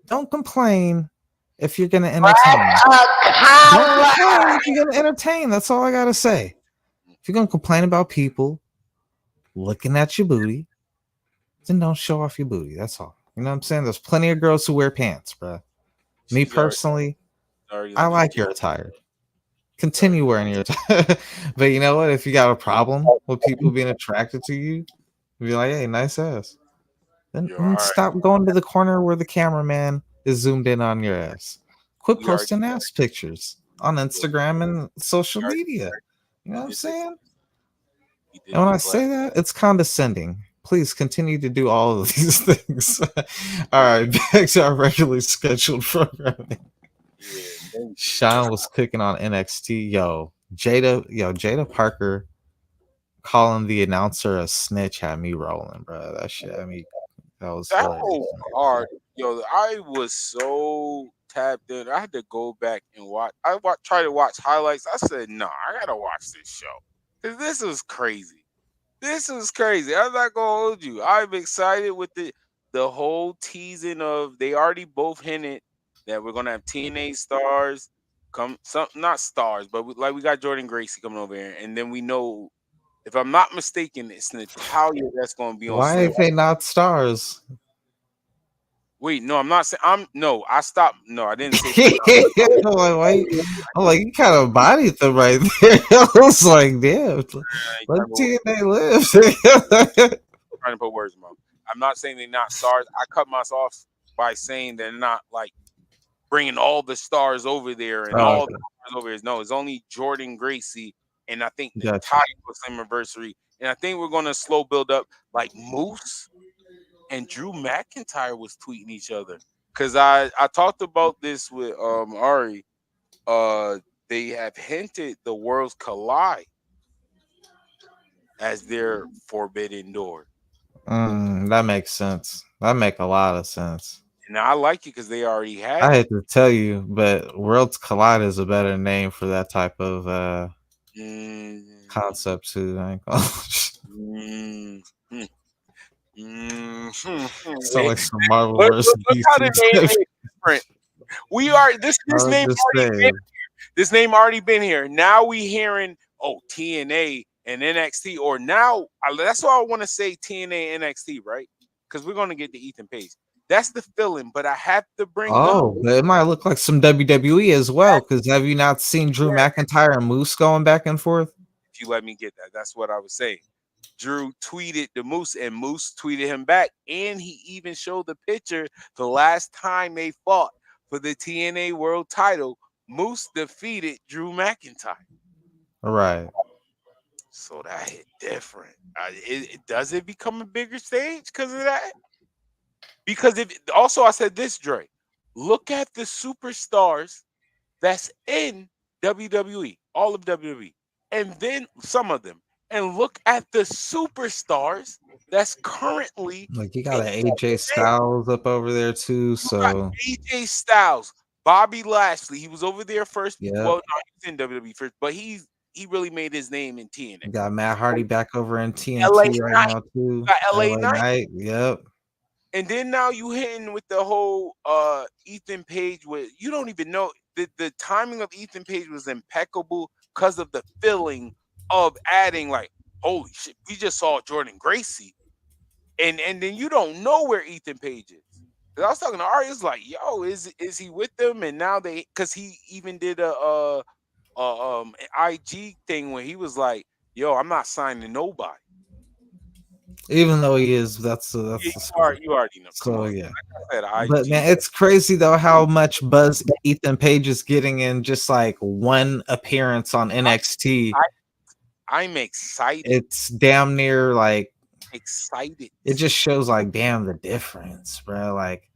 S8: Don't complain if you're gonna entertain. Don't complain if you're gonna entertain. That's all I gotta say. If you're gonna complain about people looking at your booty, then don't show off your booty. That's all. You know what I'm saying? There's plenty of girls who wear pants, bro. Me personally, I like your attire. Continue wearing your attire. But you know what? If you got a problem with people being attracted to you, be like, hey, nice ass. Then stop going to the corner where the cameraman is zoomed in on your ass. Quit posting ass pictures on Instagram and social media. You know what I'm saying? And when I say that, it's condescending. Please continue to do all of these things. All right, back to our regularly scheduled programming. Sean was cooking on NXT. Jada Parker calling the announcer a snitch had me rolling, bro. That shit, that was
S7: hard. Yo, I was so tapped in. I had to go back and watch. Try to watch highlights. I said, no, I gotta watch this show because this was crazy. This was crazy. I'm not gonna hold you. I'm excited with the whole teasing of they already both hinted that we're gonna have TNA stars not stars, but we got Jordan Gracie coming over here, and then we know, if I'm not mistaken, it's Natalia that's gonna be on.
S8: Why are they not stars?
S7: Wait, no, I'm not saying. I stopped. No, I didn't say.
S8: I'm like, you kind of bodied them right there. I was like, damn, let TNA live.
S7: Trying to put words in my mouth. I'm not saying they're not stars. I cut myself off by saying they're not like bringing all the stars over there and all the stars over there. No, it's only Jordan Gracie, and I think the Natalia was same anniversary, and I think we're gonna slow build up like Moose and Drew McIntyre was tweeting each other, because I talked about this with Ari. They have hinted the worlds collide as their forbidden door.
S8: That makes sense. That make a lot of sense.
S7: And I like it because they already had.
S8: I hate to tell you, but Worlds Collide is a better name for that type of concept too. So like some Marvel versus DC.
S7: We are this name already been here. This name already been here. Now we hearing TNA and NXT, or now that's why I want to say TNA and NXT, right? Because we're gonna get the Ethan Page. That's the feeling, but I have to bring up.
S8: It might look like some WWE as well. Because have you not seen Drew McIntyre and Moose going back and forth?
S7: If you let me get that, that's what I was saying. Drew tweeted the Moose, and Moose tweeted him back, and he even showed the picture the last time they fought for the TNA World Title. Moose defeated Drew McIntyre.
S8: Right.
S7: So that hit different. Does it become a bigger stage because of that? Because if also I said this, Dre, look at the superstars that's in WWE, all of WWE, and then some of them, and look at the superstars that's currently
S8: Like you got
S7: in
S8: an AJ
S7: WWE.
S8: Styles up over there too,
S7: You got
S8: so
S7: AJ Styles, Bobby Lashley. He was over there first.
S8: yeah.
S7: Well, no, he was in WWE first, but he really made his name in TNA.
S8: You got Matt Hardy back over in
S7: LA
S8: TNT right
S7: Knight,
S8: now too.
S7: got LA
S8: LA
S7: Knight.
S8: Knight, yep.
S7: And then now you hitting with the whole Ethan Page with you don't even know the timing of Ethan Page was impeccable because of the feeling of adding like, holy shit, we just saw Jordan Gracie. And then you don't know where Ethan Page is. 'Cause I was talking to Ari, it's like, yo, is he with them? And now because he even did a IG thing when he was like, yo, I'm not signing nobody.
S8: Even though he is, that's
S7: Yeah,
S8: the score.
S7: you already know. Come
S8: So
S7: on.
S8: yeah.
S7: Like I said,
S8: But man, it's crazy though how much buzz Ethan Page is getting in just like one appearance on NXT.
S7: I'm excited.
S8: It's damn near like
S7: Excited.
S8: it just shows like damn the difference, bro. Like,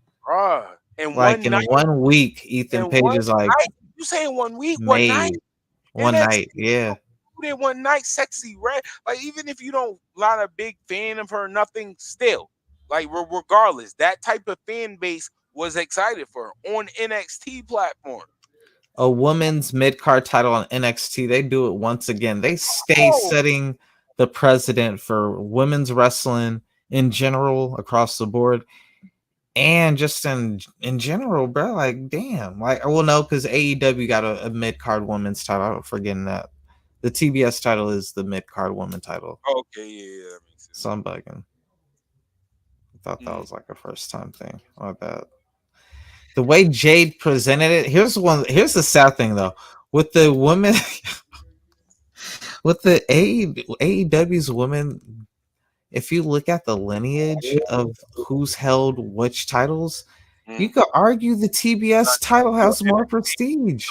S7: and
S8: like
S7: one
S8: in
S7: night,
S8: 1 week, Ethan Page is like
S7: you saying 1 week, one night,
S8: made one
S7: NXT,
S8: night, yeah.
S7: That one night, SEXXY RED. Like even if you don't not a big fan of her, nothing. Still, like regardless, that type of fan base was excited for her on NXT platform.
S8: A woman's mid-card title on NXT, they do it once again. They stay setting the precedent for women's wrestling in general across the board. And just in general, bro, like damn, like well, no, because AEW got a mid card women's title. I'm forgetting that the TBS title is the mid card woman title.
S7: Okay, yeah, that makes sense.
S8: So I'm bugging. I thought that was like a first time thing. My bad. The way Jade presented it, here's the sad thing though, with the women, with the AEW's women. If you look at the lineage of who's held which titles, you could argue the TBS title has more prestige.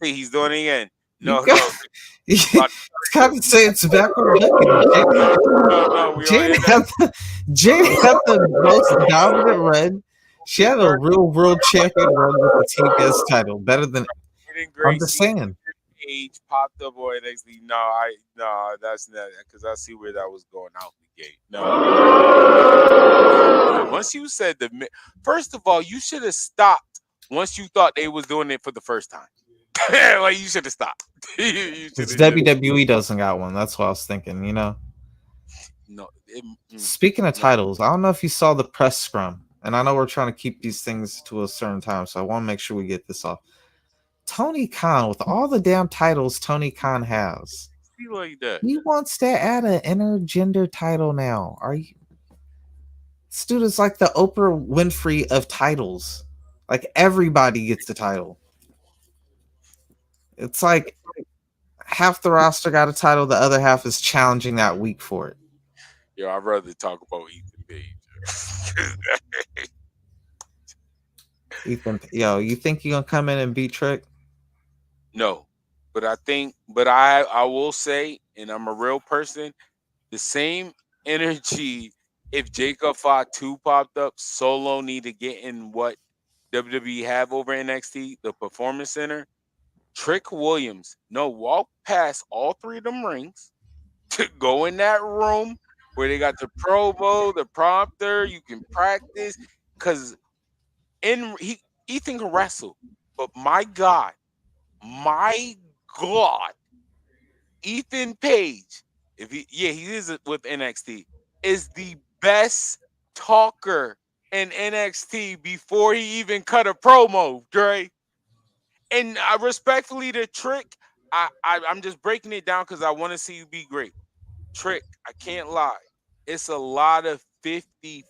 S7: NXT, he's doing it again.
S8: No. Gotta say it's backward looking. Jade had the most dominant run. She had a real world champion run with the TBS title, better than I'm just saying.
S7: Page popped up on NXT. No, that's not because I see where that was going out the gate. No. Once you said first of all, you should have stopped once you thought they was doing it for the first time. Like you should have stopped.
S8: Because WWE doesn't got one. That's what I was thinking, you know.
S7: No.
S8: Speaking of titles, I don't know if you saw the press scrum, and I know we're trying to keep these things to a certain time, so I want to make sure we get this off. Tony Khan, with all the damn titles Tony Khan has,
S7: like that.
S8: He wants to add an intergender title now. Are you? This dude is like the Oprah Winfrey of titles. Like everybody gets the title. It's like half the roster got a title, the other half is challenging that week for it.
S7: Yo, I'd rather talk about Ethan Page.
S8: Ethan, yo, you think you're gonna come in and beat Trick?
S7: No, but I will say, and I'm a real person, the same energy. If Jacob Fatu popped up, Solo need to get in what WWE have over NXT, the Performance Center. Trick Williams, walk past all three of them rings to go in that room where they got the promo, the prompter. You can practice because Ethan can wrestle, but my God, Ethan Page, he is with NXT, is the best talker in NXT before he even cut a promo, Dre. And respectfully to Trick, I'm just breaking it down because I want to see you be great. Trick, I can't lie. It's a lot of 50-50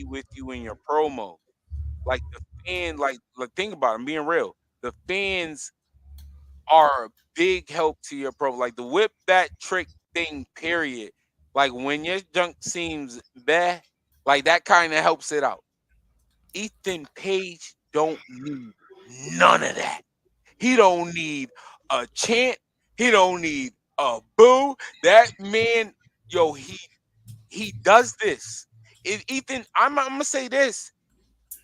S7: with you in your promo. Like the fan, like think about it, I'm being real. The fans are a big help to your promo. Like the whip that trick thing, period. Like when your junk seems bad, like that kind of helps it out. Ethan Page don't need none of that. He don't need a chant. He don't need boo. That man, yo, he does this. Ethan, I'm gonna say this.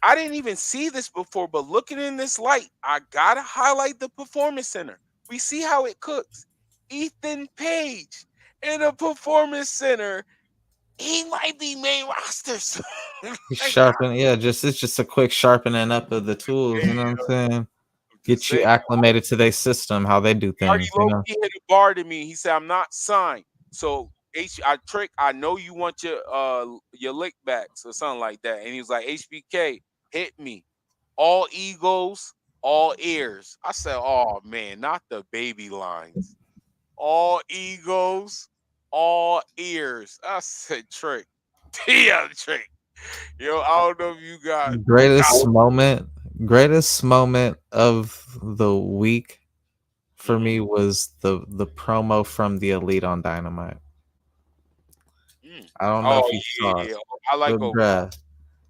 S7: I didn't even see this before, but looking in this light, I gotta highlight the performance center. We see how it cooks. Ethan Page in a performance center, he might be main roster soon. Like,
S8: It's just a quick sharpening up of the tools, you know what I'm saying? Get you acclimated to their system, how they do
S7: already
S8: things, you
S7: low
S8: know.
S7: key hit a bar to me. He said, "I'm not signed." So Trick, I know you want your lick backs or something like that. And he was like, "HBK, hit me. All egos, all ears." I said, "Oh man, not the baby lines. All egos, all ears." I said, "Trick, yeah, Trick. Yo, I don't know if you got
S8: Greatest moment of the week for me was the promo from the Elite on Dynamite. I don't know
S7: Oh
S8: if you saw it,
S7: yeah, I like
S8: but
S7: Okada.
S8: bruh,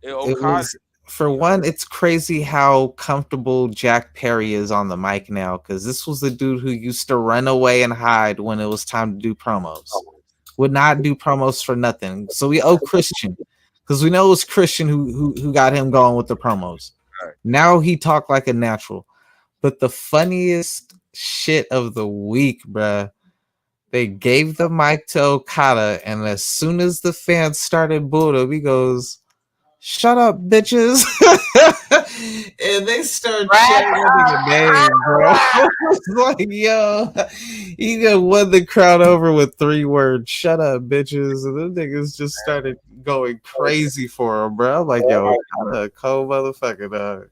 S8: it
S7: Okada.
S8: was for one. It's crazy how comfortable Jack Perry is on the mic now, because this was the dude who used to run away and hide when it was time to do promos. Would not do promos for nothing. So we owe Christian, because we know it was Christian who got him going with the promos. Now he talked like a natural. But the funniest shit of the week, bruh, they gave the mic to Okada, and as soon as the fans started booing him, he goes, "Shut up, bitches." And they started chanting that nigga name, bro. It's like, yo, he just won the crowd over with 3 words, "Shut up, bitches." And the niggas just started going crazy for him, bro. I'm like, yo, Okada, a cold motherfucker, dog.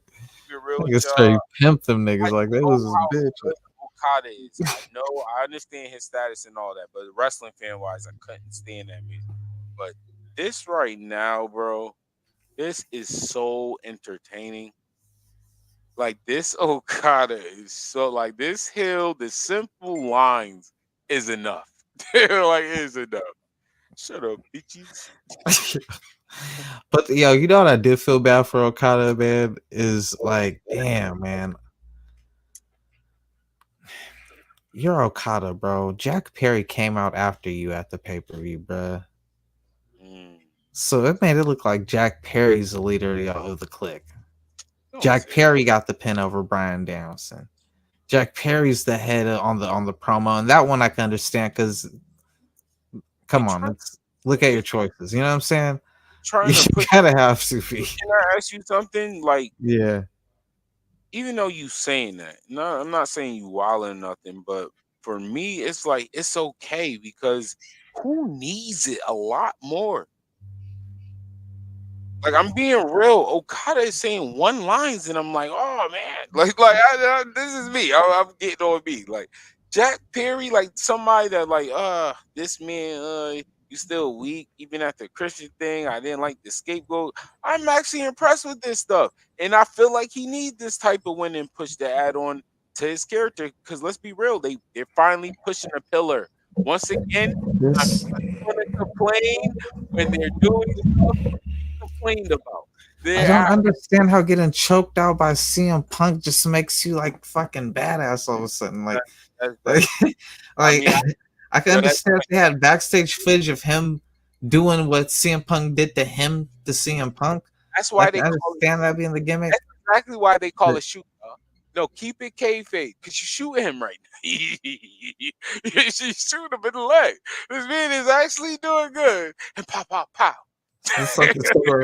S8: Niggas straight pimp them niggas like they was his bitch.
S7: Okada is. I understand his status and all that, but wrestling fan wise, I couldn't stand that man. But this right now, bro, this is so entertaining. Like this Okada is so like this hill, the simple lines is enough. Like is enough. Shut up, bitches.
S8: But yo, you know what I did feel bad for Okada, man, is like, damn, man. You're Okada, bro. Jack Perry came out after you at the pay-per-view, bro. So it made it look like Jack Perry's the leader of the clique. Jack Perry got the pin over Bryan Danielson. Jack Perry's the head on the promo, and that one I can understand because, come on, look at your choices. You know what I'm saying?
S7: Trying to
S8: You gotta have to be.
S7: Can I ask you something? Like,
S8: yeah.
S7: Even though you saying that, no, I'm not saying you wilding nothing, but for me, it's like it's okay because who needs it a lot more? Like I'm being real. Okada is saying one lines, and I'm like, oh man, this is me. I'm getting on me. Like Jack Perry, like somebody that like, this man, you still weak even after Christian thing. I didn't like the scapegoat. I'm actually impressed with this stuff, and I feel like he needs this type of win and push to add on to his character. Because let's be real, they're finally pushing a pillar once again. I'm going to complain when they're doing stuff complained about.
S8: I don't understand how getting choked out by CM Punk just makes you like fucking badass all of a sudden. Like, I can understand if they had backstage footage of him doing what CM Punk did to him to CM Punk.
S7: That's why they
S8: understand that being the gimmick.
S7: That's exactly why they call it shoot. No, keep it kayfabe because you shoot him right now. You shoot him in the leg. This man is actually doing good. And pow, pow, pow.
S8: It's like the story,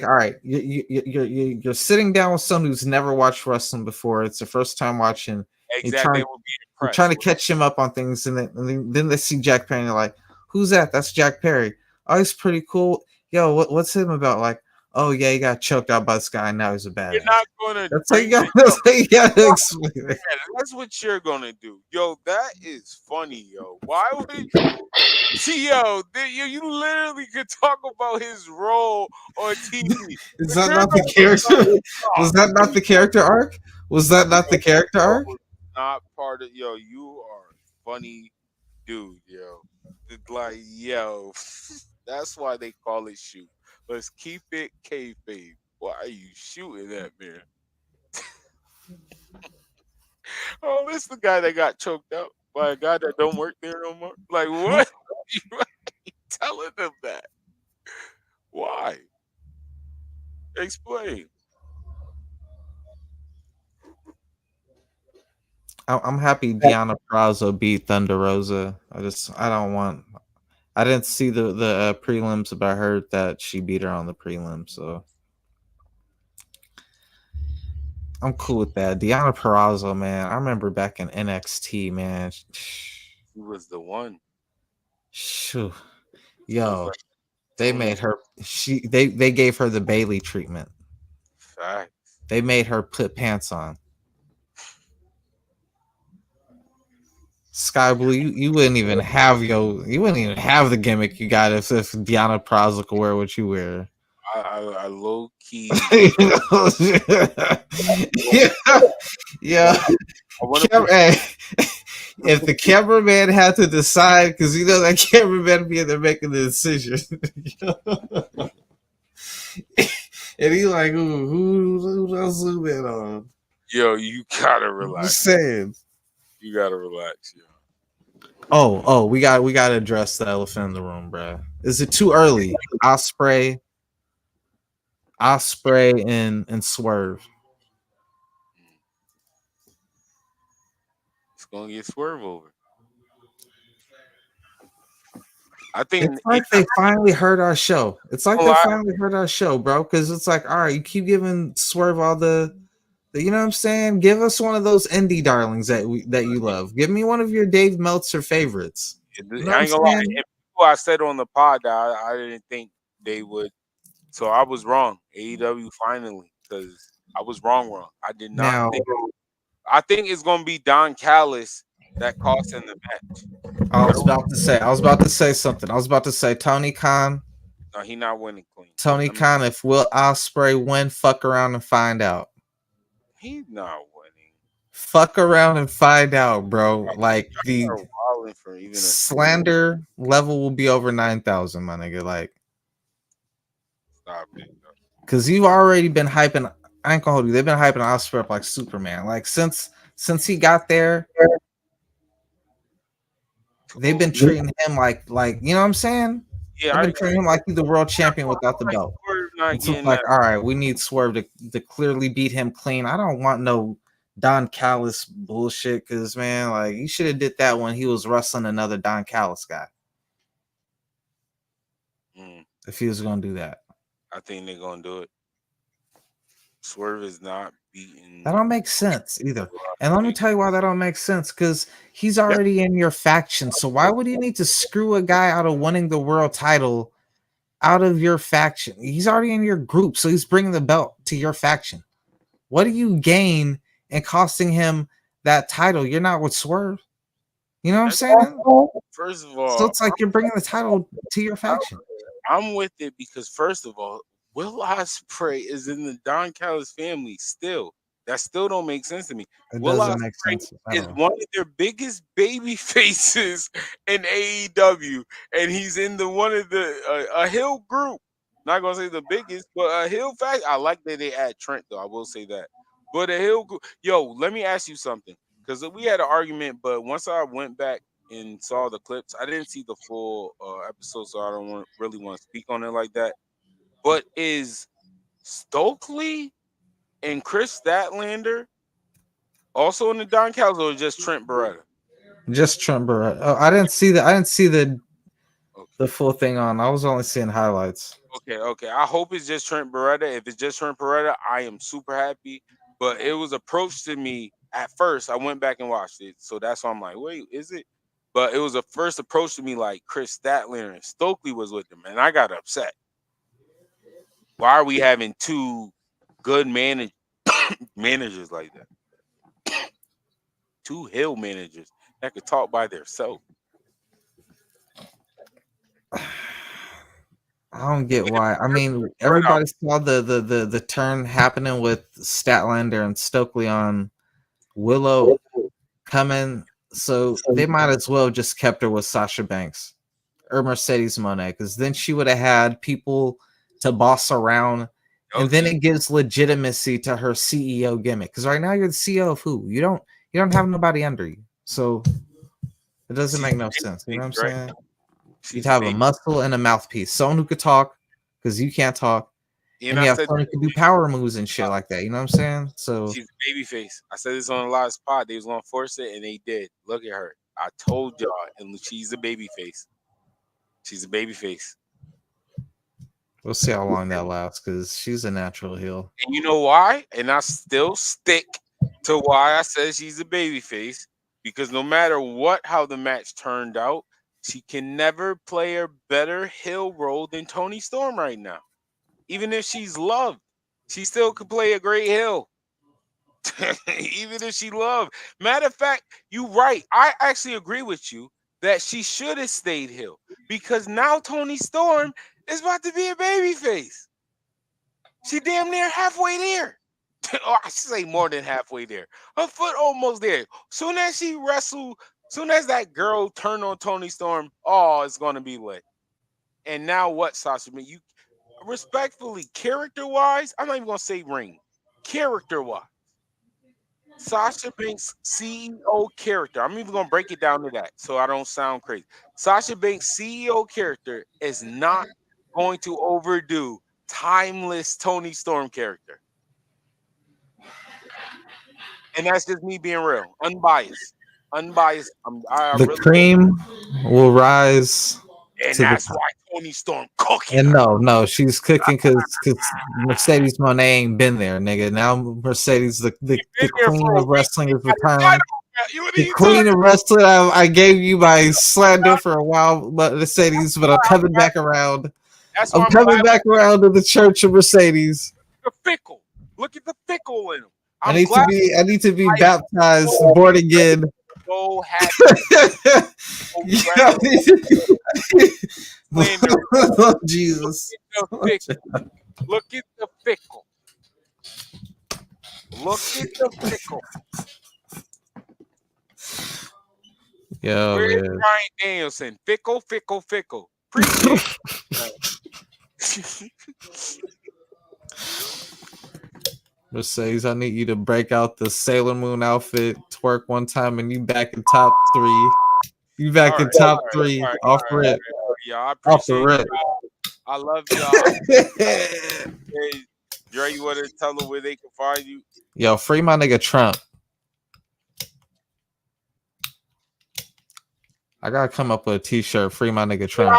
S8: all right, you're sitting down with someone who's never watched wrestling before. It's their first time watching.
S7: Exactly.
S8: You're trying to catch him up on things, and then they see Jack Perry, and they're like, "Who's that? That's Jack Perry. Oh, he's pretty cool. Yo, what's him about? Like, oh yeah, he got choked out by this guy, and now he's a badass."
S7: You're not gonna.
S8: That's how you gotta explain it.
S7: That's what you're gonna do, yo. That is funny, yo. Why would you literally could talk about his role on TV.
S8: Is that not the character? Was that not the character arc? Was that not the character arc?
S7: Not part of you are a funny dude, yo. It's like, yo, that's why they call it shoot. Let's keep it kayfabe. Why are you shooting that man? Oh, this the guy that got choked out by a guy that don't work there no more. Like what? You ain't telling them that? Why? Explain.
S8: I'm happy Deonna Purrazzo beat Thunder Rosa. I don't want. I didn't see the prelims, but I heard that she beat her on the prelims, so I'm cool with that. Deonna Purrazzo, man, I remember back in NXT, man.
S7: He was the one.
S8: Shoo.
S7: She was
S8: Yo,
S7: like,
S8: they
S7: Tony.
S8: made her. They gave her the Bailey treatment.
S7: Fact.
S8: They made her put pants on. Sky Blue, you wouldn't even have the gimmick you got if Deonna Purrazzo could wear what you wear.
S7: I low key.
S8: Yeah. If the cameraman had to decide, because you know that cameraman be in there making the decision, and he like, who else zoom in on?
S7: Yo, you gotta relax.
S8: I'm just saying.
S7: You gotta relax, yo.
S8: Oh, we got to address the elephant in the room, bro. Is it too early? Osprey and Swerve.
S7: It's gonna get Swerve over. I think
S8: it's like they finally heard our show. It's like they finally heard our show, bro. Because it's like, all right, you keep giving Swerve all the you know what I'm saying? Give us one of those indie darlings that you love. Give me one of your Dave Meltzer favorites. You know
S7: I ain't gonna lie. And people I said on the pod that I didn't think they would. So I was wrong. AEW finally, because I was wrong. I did not think. I think it's gonna be Don Callis that cost in the match.
S8: I was about to say something. I was about to say Tony Khan.
S7: No, he not winning clean.
S8: Tony Khan, if Will Ospreay win, fuck around and find out.
S7: He's not winning.
S8: Fuck around and find out, bro. Like the slander level will be over 9,000, my nigga. Like,
S7: stop it.
S8: Because you've already been hyping. I ain't gonna hold you. They've been hyping Ospreay up like Superman. Like since he got there, they've been treating him like you know what I'm saying.
S7: Yeah,
S8: they've been treating him like he's the world champion without the belt. It's like, all right, we need Swerve to clearly beat him clean. I don't want no Don Callis bullshit, because man, like you should have did that when he was wrestling another Don Callis guy. If he was gonna do that,
S7: I think they're gonna do it. Swerve is not beating.
S8: That don't make sense either. And let me tell you why that don't make sense. Because he's already in your faction. So why would you need to screw a guy out of winning the world title out of your faction? He's already in your group, so he's bringing the belt to your faction. What do you gain in costing him that title? You're not with Swerve. You know what I'm saying?
S7: First of all,
S8: so it's like you're bringing the title to your faction.
S7: I'm with it because first of all, Will Ospreay is in the Don Callis family still. That still don't make sense to me. Will Ospreay is one of their biggest baby faces in AEW, and he's in one of the a Hill group. Not gonna say the biggest, but a Hill fact. I like that they add Trent though. I will say that. But a Hill group. Yo, let me ask you something, because we had an argument, but once I went back and saw the clips, I didn't see the full episode, so I don't really want to speak on it like that. But is Stokely and Chris Statlander also in the Don Callis, or just Trent Beretta?
S8: Just Trent Beretta. Oh, I didn't see the full thing on. I was only seeing highlights.
S7: Okay. I hope it's just Trent Beretta. If it's just Trent Beretta, I am super happy. But it was approached to me at first. I went back and watched it, so that's why I'm like, wait, is it? But it was a first approach to me like Chris Statlander and Stokely was with them, and I got upset. Why are we having two good managers like that? Two Hill managers that could talk by themselves.
S8: I don't get why. I mean, everybody saw the turn happening with Statlander and Stokely on Willow coming, so they might as well just kept her with Sasha Banks or Mercedes Moné, because then she would have had people to boss around, and then it gives legitimacy to her CEO gimmick. Because right now you're the CEO of who? You You don't have nobody under you, so it doesn't
S7: She's
S8: make no
S7: a
S8: sense. You know
S7: baby
S8: what I'm
S7: face, right?
S8: saying? You'd
S7: She's a
S8: have a
S7: baby.
S8: muscle and a mouthpiece, someone who could talk because you can't talk,
S7: And
S8: and
S7: I
S8: you have
S7: said
S8: someone who can do power moves and shit like that. You know what I'm saying? So
S7: she's a baby face. I said this on the last pod. They was gonna force it, and they did. Look at her. I told y'all, and she's a baby face. She's a baby face.
S8: we'll see how long that lasts because she's a natural heel.
S7: And you know why? And I still stick to why I said she's a baby face. Because no matter what, how the match turned out, she can never play a better heel role than Toni Storm right now. Even if she's loved, she still could play a great heel. Even if she loved. Matter of fact, you're right. I actually agree with you that she should have stayed heel because now Toni Storm is about to be a baby face. She damn near halfway there. Or I should say more than halfway there. Her foot almost there. Soon as she wrestled, soon as that girl turned on Toni Storm, oh, it's gonna be lit. And now what, Sasha? You respectfully, character-wise, I'm not even gonna say ring. Character-wise, Sasha Banks' CEO character. I'm even gonna break it down to that so I don't sound crazy. Sasha Banks' CEO character is not going to overdo timeless Toni Storm character. And that's just me being real, unbiased. Unbiased. I
S8: The
S7: really,
S8: cream will rise
S7: and
S8: to the
S7: that's
S8: top.
S7: why Toni Storm cooking
S8: And
S7: her.
S8: no, she's cooking because Mercedes Moné ain't been there, nigga. Now Mercedes, the
S7: Been there
S8: queen
S7: for a
S8: of
S7: week.
S8: wrestling, is
S7: I
S8: returned.
S7: know, what are
S8: The
S7: you
S8: queen
S7: talking
S8: of wrestling, I gave you my slander for a while, but Mercedes, but I'm coming back around.
S7: That's why
S8: I'm
S7: I'm
S8: coming
S7: glad
S8: back around to the church of Mercedes.
S7: the fickle. Look at the fickle in him.
S8: I
S7: I'm
S8: need to
S7: glad
S8: be
S7: I
S8: baptized,
S7: so
S8: born again.
S7: so happy.
S8: Yeah,
S7: Slander.
S8: oh, Jesus.
S7: Look at the fickle. Look at the fickle.
S8: Yo,
S7: Where's
S8: man.
S7: Brian Danielson? Fickle, fickle, fickle. Appreciate it.
S8: Mercedes, I need you to break out the Sailor Moon outfit, twerk one time, and you back in top 3. You back in top 3 off the rip.
S7: Yeah, I
S8: Off the
S7: appreciate
S8: rip.
S7: y'all. I love y'all. Hey, Dre, you want to tell them where they can find you?
S8: Yo, free my nigga Trump. I gotta come up with a t-shirt. Free my nigga Trump.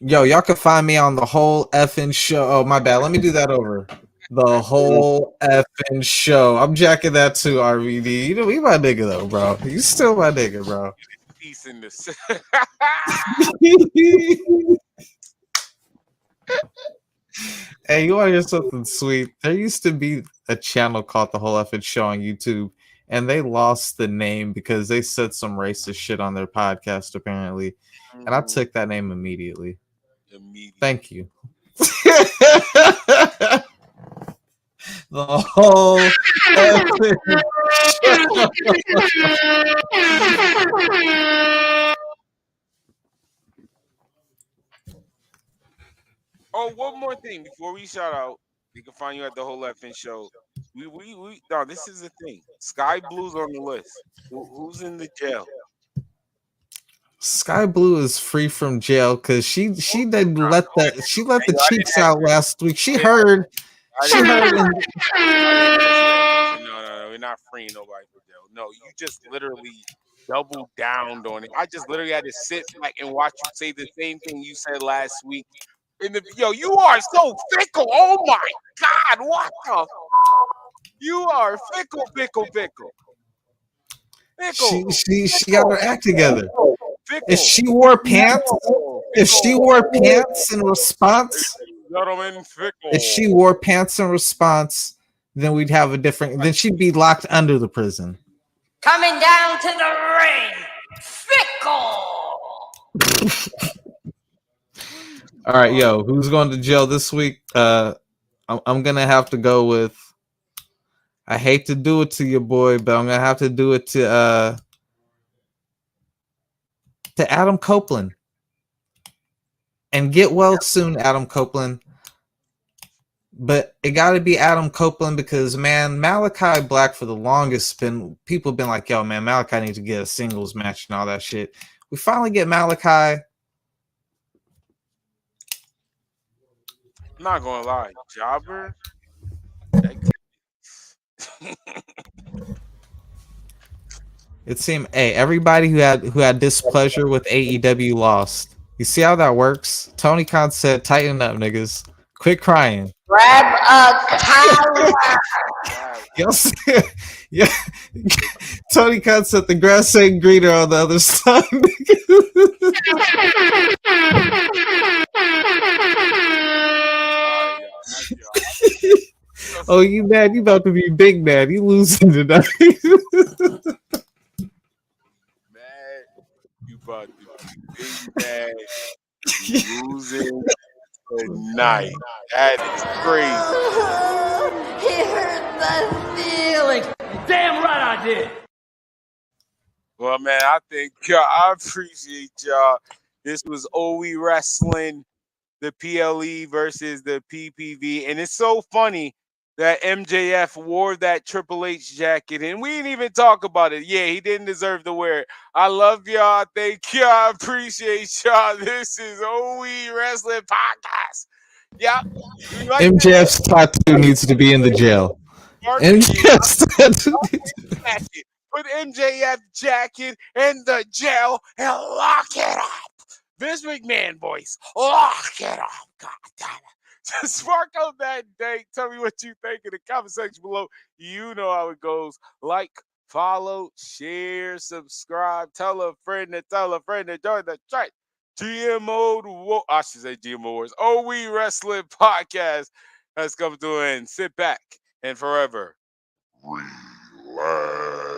S8: Yo, y'all can find me on the whole effing show. Oh, my bad. Let me do that over. The whole effing show. I'm jacking that too, RVD. You know, we my nigga though, bro. You still my nigga, bro.
S7: Peace in this.
S8: Hey, you want to hear something sweet? There used to be a channel called The Whole Effing Show on YouTube, and they lost the name because they said some racist shit on their podcast, apparently. And I took that name immediately. Thank you. The whole
S7: Oh, one more thing before we shout out. You can find you at the whole effing show. No, this is the thing. Sky Blue's on the list. Who's in the jail?
S8: Sky Blue is free from jail because she didn't let the cheeks out last week. She heard.
S7: No, we're not freeing nobody from jail. No, you just literally doubled down on it. I just literally had to sit back and watch you say the same thing you said last week. Yo, you are so fickle. Oh my God, what the? You are fickle.
S8: She got her act together. If she wore pants, in response, then we'd have a different. Then she'd be locked under the prison.
S10: Coming down to the ring, fickle.
S8: All right, yo, who's going to jail this week? I'm gonna have to go with. I hate to do it to your boy, but I'm gonna have to do it to Adam Copeland. And get well soon, Adam Copeland. But it got to be Adam Copeland because, man, Malachi Black for the longest people have been like, yo, man, Malachi needs to get a singles match and all that shit. We finally get Malachi.
S7: I'm not gonna lie, Jobber.
S8: It seemed, hey, everybody who had displeasure with AEW lost. You see how that works? Tony Khan said, "Tighten up, niggas. Quit crying."
S10: Grab a collar.
S8: Yeah. Tony Khan said the grass ain't greener on the other side. Oh, you mad? You about to be big mad. You losing tonight.
S7: Man, you about to be big mad. You losing tonight. That is crazy.
S10: He hurt my feelings. Damn right I did.
S7: Well, man, I think I appreciate y'all. This was We Wrasslin, the PLE versus the PPV. And it's so funny that MJF wore that Triple H jacket, and we didn't even talk about it. Yeah, he didn't deserve to wear it. I love y'all. Thank y'all. I appreciate y'all. This is We Wrasslin Podcast. Yep. Like
S8: MJF's tattoo needs to be in the jail. MJF's tattoo.
S7: Put MJF jacket in the jail and lock it up. Vince McMahon voice. Lock it up. God damn it. Just spark up that day. Tell me what you think in the comment section below. You know how it goes. Like, follow, share, subscribe. Tell a friend to join the chat. GMO, I should say GMO Wars. We Wrasslin Podcast has come to an end. Sit back and forever relax.